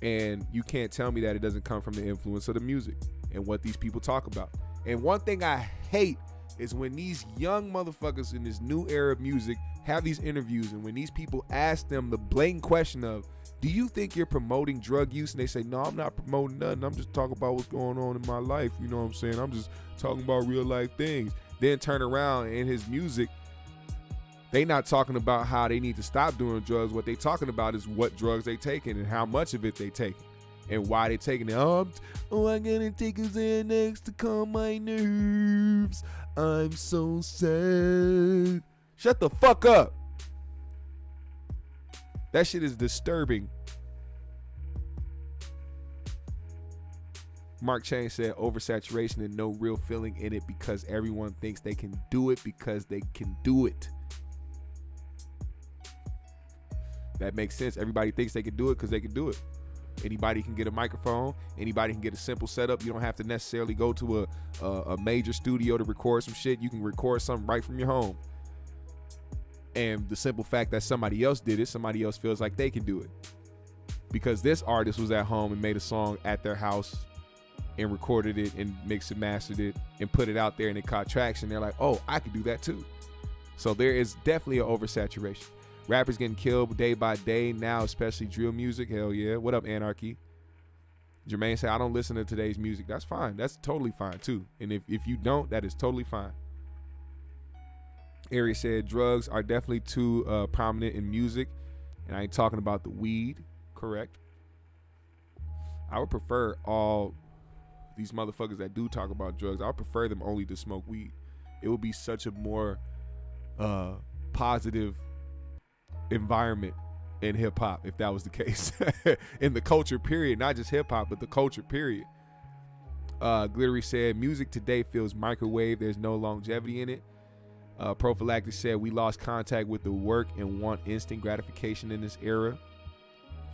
And you can't tell me that it doesn't come from the influence of the music and what these people talk about. And one thing I hate is when these young motherfuckers in this new era of music have these interviews, and when these people ask them the blatant question of, do you think you're promoting drug use? And they say, no, I'm not promoting nothing. I'm just talking about what's going on in my life. You know what I'm saying? I'm just talking about real life things. Then turn around in his music, they not talking about how they need to stop doing drugs. What they talking about is what drugs they taking and how much of it they taking and why they taking it. I gotta take a Xanax to calm my nerves. I'm so sad. Shut the fuck up. That shit is disturbing. Mark Chain said oversaturation and no real feeling in it because everyone thinks they can do it because they can do it. That makes sense. Everybody thinks they can do it because they can do it. Anybody can get a microphone. Anybody can get a simple setup. You don't have to necessarily go to a major studio to record some shit. You can record something right from your home. And the simple fact that somebody else did it, somebody else feels like they can do it. Because this artist was at home and made a song at their house and recorded it and mixed and mastered it and put it out there and it caught traction. They're like, oh, I can do that too. So there is definitely an oversaturation. Rappers getting killed day by day now, especially drill music. Hell yeah. What up, Anarchy? Jermaine said, I don't listen to today's music. That's fine. That's totally fine too. And if you don't, that is totally fine. Ari said, drugs are definitely too prominent in music. And I ain't talking about the weed. Correct. I would prefer all these motherfuckers that do talk about drugs, I would prefer them only to smoke weed. It would be such a more positive environment in hip hop if that was the case. In the culture period, not just hip hop, but the culture period. Glittery said, music today feels microwave. There's no longevity in it. Prophylactic said, we lost contact with the work and want instant gratification in this era.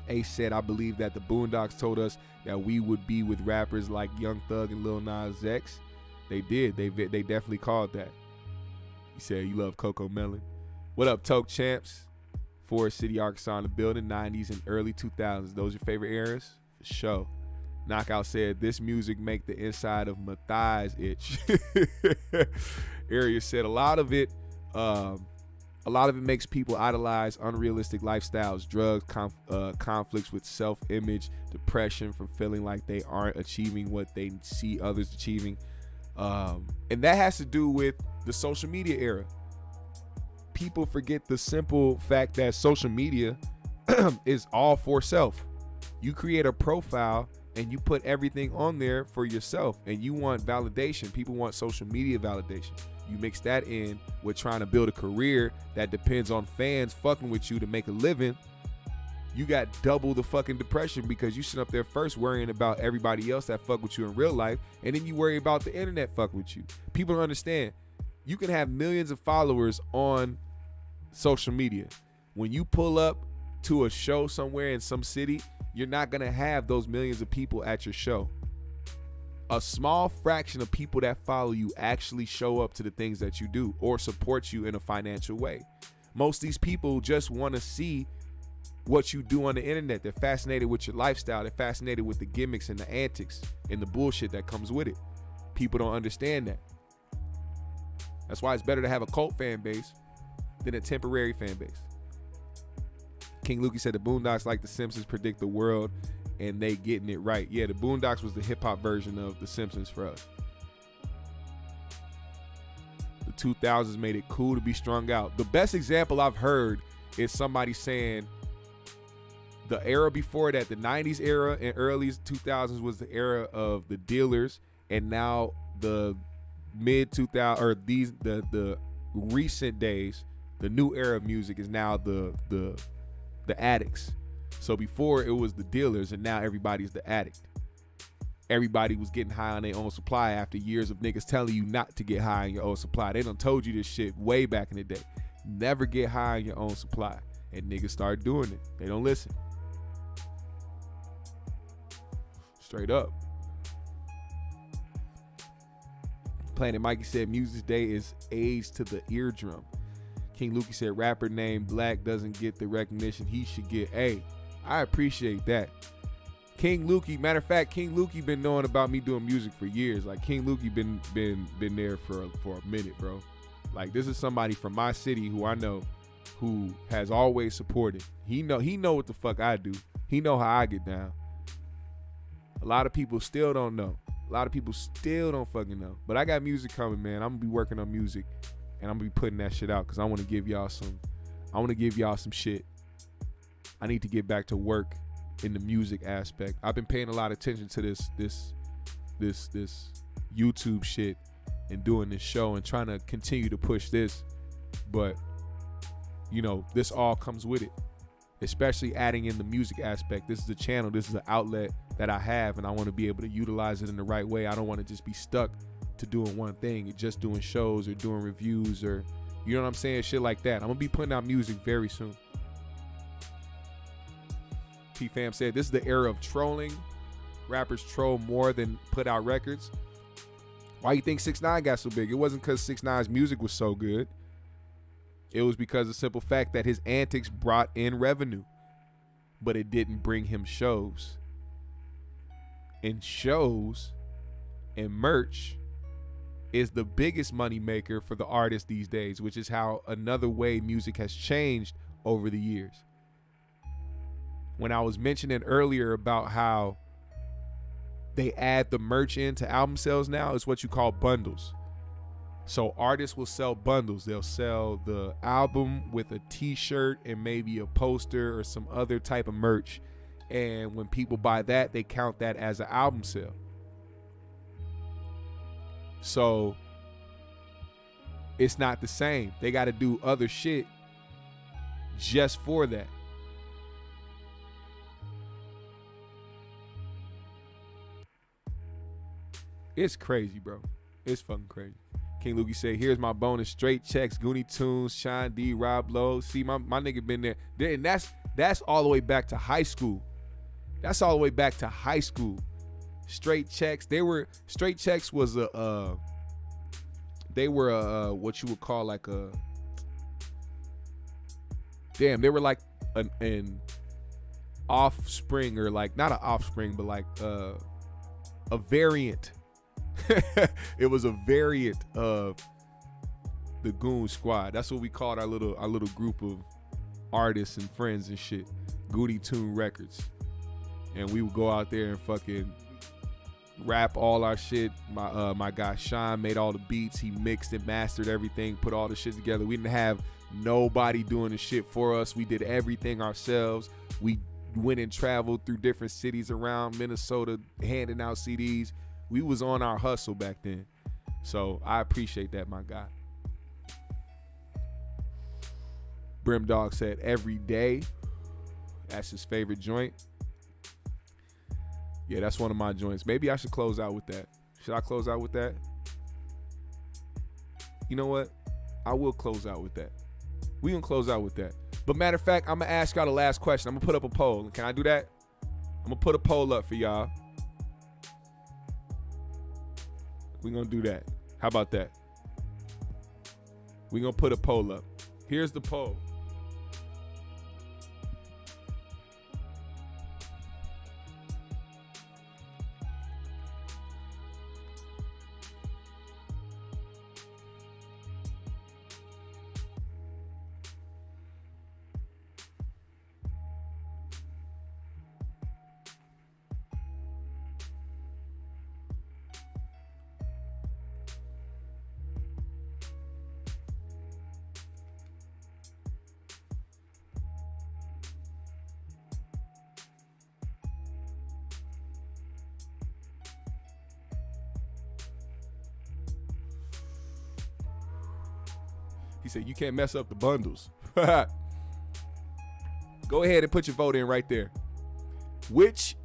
Ace said, I believe that the Boondocks told us that we would be with rappers like Young Thug and Lil Nas X. They did. They definitely called that. He said, you love Coco Melon. What up, Toke Champs? Forest City, Arkansas in the building. 90s and early 2000s. Those your favorite eras? For sure. Knockout said, this music make the inside of my thighs itch. Area said, a lot of it makes people idolize unrealistic lifestyles, drugs, conflicts with self-image, depression from feeling like they aren't achieving what they see others achieving. And that has to do with the social media era. People forget the simple fact that social media is all for self. You create a profile and you put everything on there for yourself, and you want validation. People want social media validation. You mix that in with trying to build a career that depends on fans fucking with you to make a living. You got double the fucking depression because you sit up there first worrying about everybody else that fuck with you in real life, and then you worry about the internet fucking with you. People don't understand. You can have millions of followers on social media. When you pull up to a show somewhere in some city, you're not going to have those millions of people at your show. A small fraction of people that follow you actually show up to the things that you do or support you in a financial way. Most of these people just want to see what you do on the internet. They're fascinated with your lifestyle. They're fascinated with the gimmicks and the antics and the bullshit that comes with it. People don't understand that. That's why it's better to have a cult fan base than a temporary fan base. King Lukey said the Boondocks, like the Simpsons, predict the world and they getting it right. Yeah, the Boondocks was the hip hop version of the Simpsons for us. The 2000s made it cool to be strung out. The best example I've heard is somebody saying the era before that, the 90s era and early 2000s, was the era of the dealers, and now the mid 2000s or the recent days, the new era of music is now the addicts. So before it was the dealers, and now everybody's the addict. Everybody was getting high on their own supply after years of niggas telling you not to get high on your own supply. They done told you this shit way back in the day. Never get high on your own supply. And niggas start doing it. They don't listen. Straight up. Planet Mikey said Music Day is AIDS to the eardrum. King Lukey said rapper named Black doesn't get the recognition he should get. Hey, I appreciate that. King Lukey, matter of fact, King Lukey been knowing about me doing music for years. Like, King Lukey been there for a minute, bro. Like, this is somebody from my city who I know who has always supported. He know what the fuck I do. He know how I get down. A lot of people still don't know. A lot of people still don't fucking know. But I got music coming, man. I'm gonna be working on music. And I'm gonna be putting that shit out because I want to give y'all some shit. I need to get back to work in the music aspect. I've been paying a lot of attention to this YouTube shit and doing this show and trying to continue to push this. But you know, this all comes with it, especially adding in the music aspect. This is a channel, this is an outlet that I have, and I want to be able to utilize it in the right way. I don't want to just be stuck to doing one thing, just doing shows or doing reviews, or you know what I'm saying, shit like that. I'm gonna be putting out music very soon. T-Fam said this is the era of trolling. Rappers troll more than put out records. Why you think 6ix9ine got so big? It wasn't because 6ix9ine's music was so good. It was because of the simple fact that his antics brought in revenue, but it didn't bring him shows. And shows and merch is the biggest money maker for the artist these days, which is how another way music has changed over the years. When I was mentioning earlier about how they add the merch into album sales now, it's what you call bundles. So artists will sell bundles. They'll sell the album with a t-shirt and maybe a poster or some other type of merch. And when people buy that, they count that as an album sale. So it's not the same. They got to do other shit just for that. It's crazy, bro. It's fucking crazy. King Lukey said, here's my bonus. Straight checks, Goonie Tunes, Sean D, Rob Lowe. See, my nigga been there. And that's all the way back to high school. That's all the way back to high school. Straight checks. Straight checks was what you would call like damn, they were like an offspring, or like not an offspring, but like a variant. It was a variant of the Goon Squad. That's what we called our little group of artists and friends and shit. Goody Tune Records. And we would go out there and fucking rap all our shit. My guy Sean made all the beats. He mixed and mastered everything, put all the shit together. We didn't have nobody doing the shit for us. We did everything ourselves. We went and traveled through different cities around Minnesota, handing out CDs. We was on our hustle back then. So I appreciate that, my guy. Brim Dog said every day. That's his favorite joint. Yeah, that's one of my joints. Maybe I should close out with that. Should I close out with that? You know what? I will close out with that. We gonna close out with that. But matter of fact, I'm gonna ask y'all the last question. I'm gonna put up a poll. Can I do that? I'm gonna put a poll up for y'all. We gonna do that. How about that? We gonna put a poll up. Here's the poll. He said, you can't mess up the bundles. Go ahead and put your vote in right there. Which,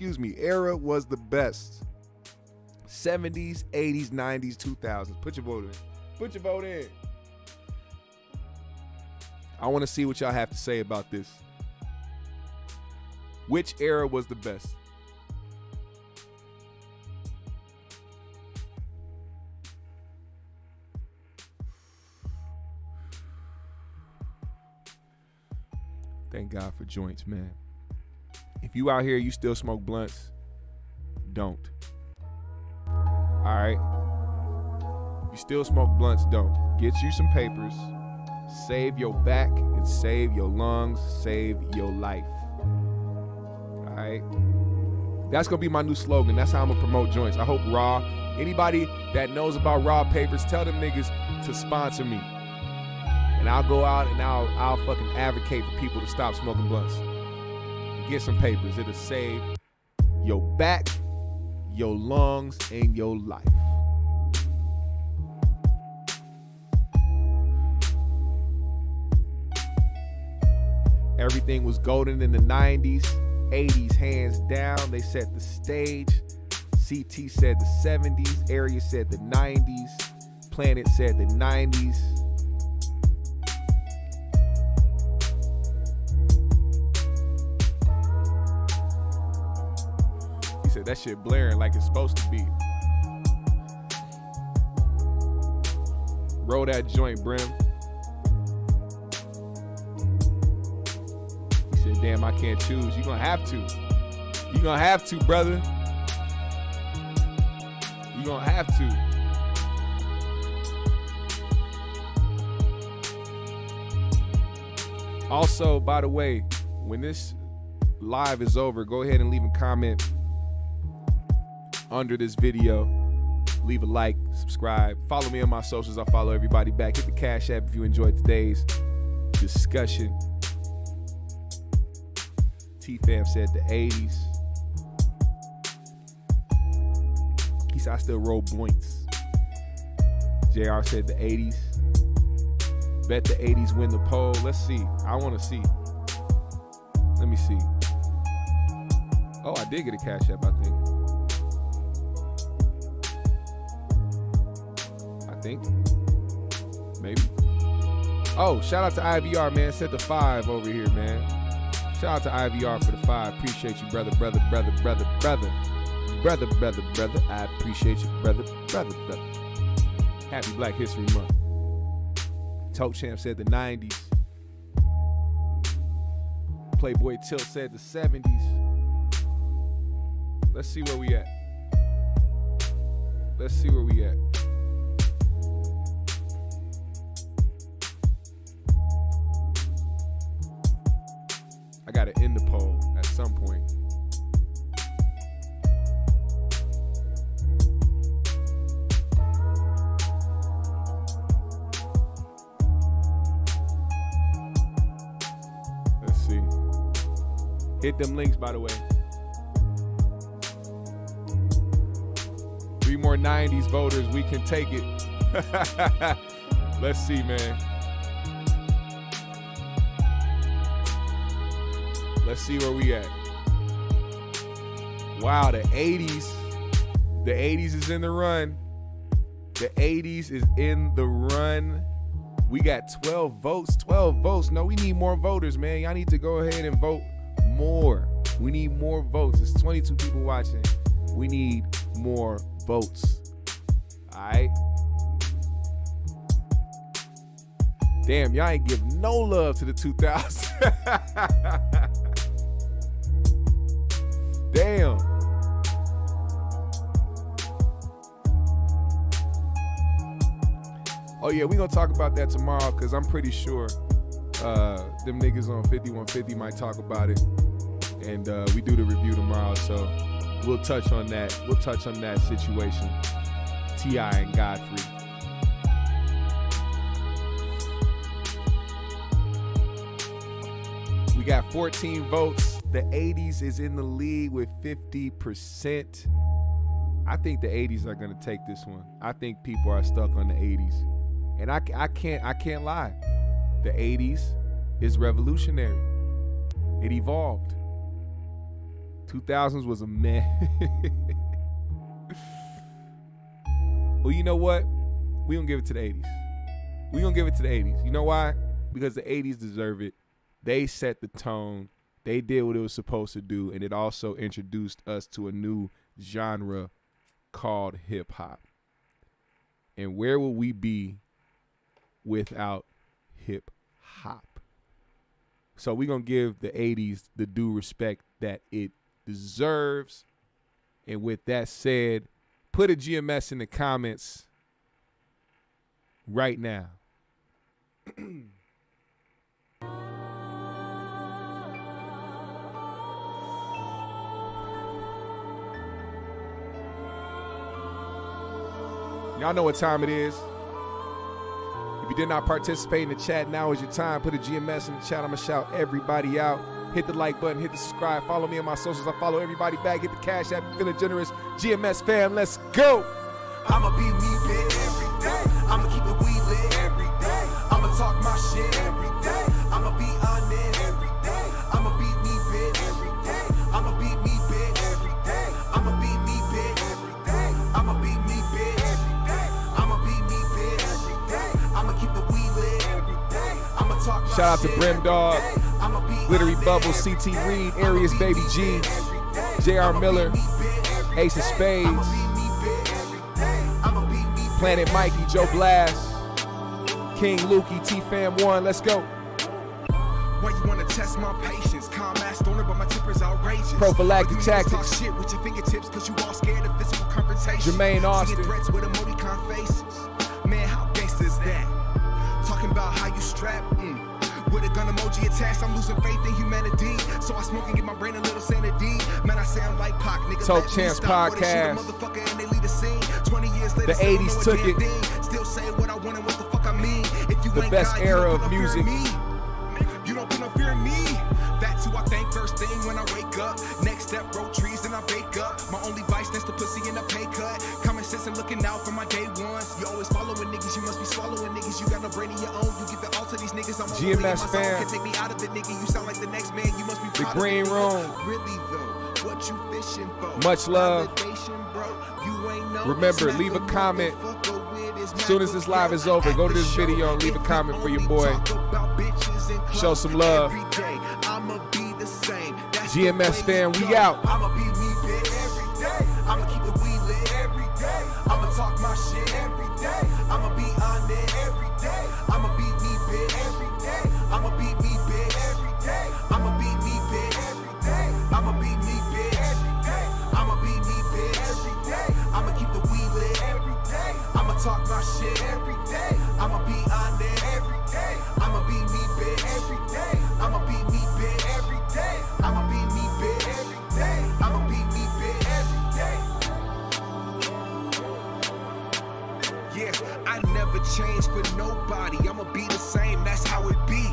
era was the best? 70s, 80s, 90s, 2000s. Put your vote in. Put your vote in. I want to see what y'all have to say about this. Which era was the best? Thank God for joints, man. If you out here, you still smoke blunts, don't. All right? If you still smoke blunts, don't. Get you some papers. Save your back and save your lungs. Save your life. All right? That's going to be my new slogan. That's how I'm going to promote joints. I hope Raw, anybody that knows about Raw papers, tell them niggas to sponsor me. And I'll go out and I'll fucking advocate for people to stop smoking blunts. Get some papers. It'll save your back, your lungs, and your life. Everything was golden in the 90s. 80s, hands down. They set the stage. CT said the 70s. Area said the 90s. Planet said the 90s. That shit blaring like it's supposed to be. Roll that joint, Brim. He said, damn, I can't choose. You gonna have to. You gonna have to, brother. You gonna have to. Also, by the way, when this live is over, go ahead and leave a comment under this video. Leave a like, subscribe, follow me on my socials. I'll follow everybody back. Hit the Cash App if you enjoyed today's discussion. T-Fam said the 80s. He said I still roll points. JR said the 80s. Bet the 80s win the poll. Let's see. I want to see. Let me see. Oh, I did get a Cash App, I think. Maybe. Oh, shout out to IVR, man. Set the 5 over here, man. Shout out to IVR for the 5. Appreciate you, brother. I appreciate you, brother. Happy Black History Month. Talk Champ said the 90s. Playboy Tilt said the 70s. Let's see where we at. Let's see where we at. I gotta end the poll at some point. Let's see. Hit them links, by the way. 3 more 90s voters, we can take it. Let's see, man. Let's see where we at. Wow, the 80s. The 80s is in the run. The 80s is in the run. We got 12 votes. 12 votes. No, we need more voters, man. Y'all need to go ahead and vote more. We need more votes. There's 22 people watching. We need more votes. All right. Damn, y'all ain't give no love to the 2000s. Damn. Oh yeah, we gonna talk about that tomorrow because I'm pretty sure them niggas on 5150 might talk about it, and we do the review tomorrow, so we'll touch on that. We'll touch on that situation. T.I. and Godfrey. We got 14 votes. The 80s is in the lead with 50%. I think the 80s are gonna take this one. I think people are stuck on the 80s, and I can't lie. The 80s is revolutionary. It evolved. 2000s was a meh. Well, you know what? We gonna give it to the 80s. We gonna give it to the 80s. You know why? Because the 80s deserve it. They set the tone. They did what it was supposed to do, and it also introduced us to a new genre called hip hop. And where would we be without hip hop? So we're going to give the 80s the due respect that it deserves. And with that said, put a GMS in the comments right now. Y'all know what time it is. If you did not participate in the chat, now is your time. Put a GMS in the chat. I'm going to shout everybody out. Hit the like button. Hit the subscribe. Follow me on my socials. I follow everybody back. Hit the cash app. Feeling generous. GMS fam, let's go. I'ma be me bit every day. I'ma keep it we lit every day. I'ma talk my shit every day. I'ma be honest every day. I'ma be me bit every day. I'ma be me bit every day. I'ma be me bit every day. I'ma be me bit every day. I'ma be me bit every day. I'ma keep the we lit every day. I'ma talk my Shout out to shit Brim Dog, I'ma be Glittery honest Bubble, every CT day. Reed, Arius Baby G, JR Miller, Ace of Spades, Planet Mikey, Joe Blast, King Lukey, T-Fam 1, let's go. Why you wanna test my patience? Calm ass stoner, but my temper's outrageous. Prophylactic But you niggas talk tactics. shit with your fingertips, cause you all scared of physical confrontation. Jermaine Austin. Seeing threats with emoticon faces. Man, how gangsta is that? Talking about how you strap, with a gun emoji attached, I'm losing faith in humanity. So I smoke and get my brain a little sanity. Man, I sound like Pac, nigga. Talk let me Chance stop, or they shoot a Podcast. motherfucker and they leave the scene. 20 years later, The still don't 80s know a took damn it. thing. Still say what I want and what the fuck I mean. If you The ain't best God, you era don't of put no fear music. in me. You don't put no fear in me. That's who I think first thing when I wake up. Next step, roll trees and I bake up. My only vice next to pussy and a pay cut. Common sense and looking out for my day ones. You always following niggas, you must be swallowing niggas. You got no brain in your own, you give it all to these niggas. I'm GMS only in my zone. fam. Can't take me out of it, nigga. You sound like the next man, you must be The proud of Green it, Room. nigga. Really though, what you fishing for? Much love. Validation, bro. You ain't know Remember, it's leave a not the comment. motherfucker with his As soon as this live is over, go to this video and leave a comment for your boy. Show some love. GMS fam, we out. I'ma be me bit every day. I'ma keep it we lit every day. I'ma talk my shit every day. I'ma be honest every day. I'ma be me bit every day. I'ma be me bit every day. I'ma be me shit every day. I'ma be honest every day. I'ma be me, bitch, every day. I'ma be me, bitch, every day. I'ma be me, bitch, every day. I'ma be me, bitch, every day. Yeah, I never change for nobody. I'ma be the same, that's how it be.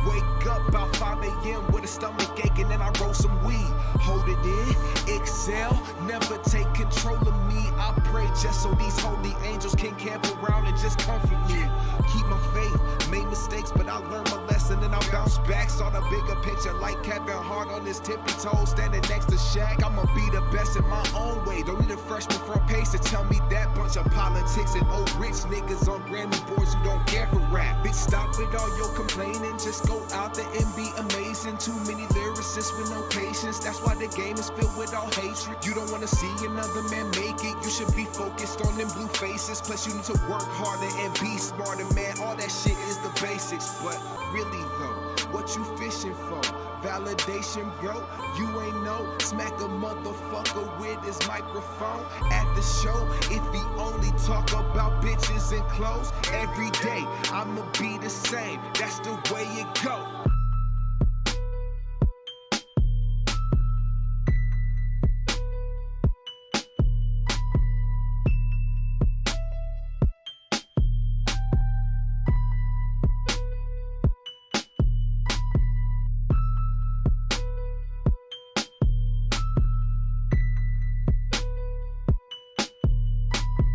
Wake up about 5 a.m. with a stomach ache and then I roll some weed. Hold it in, excel, never take control of me. I pray just so these holy angels can camp around and just comfort me. Keep my faith, made mistakes, but I learned my lesson and I bounce back. Saw the bigger picture like Kevin Hart on his tippy toes, standing next to Shaq. I'ma be the best in my own way. Don't need a freshman front page to tell me that. Bunch of politics and old rich niggas on Grammy boards who don't care for rap. Bitch, stop with all your complaining, just go out there and be amazing. Too many lyricists with no patience, that's why the game is filled with all hatred. You don't wanna see another man make it, you should be focused on them blue faces. Plus you need to work harder and be smarter, man. All that shit is the basics, but really though, what you fishing for? Validation, bro? You ain't know. Smack a motherfucker with his microphone at the show. If he only talk about bitches and clothes every day, I'ma be the same. That's the way it go.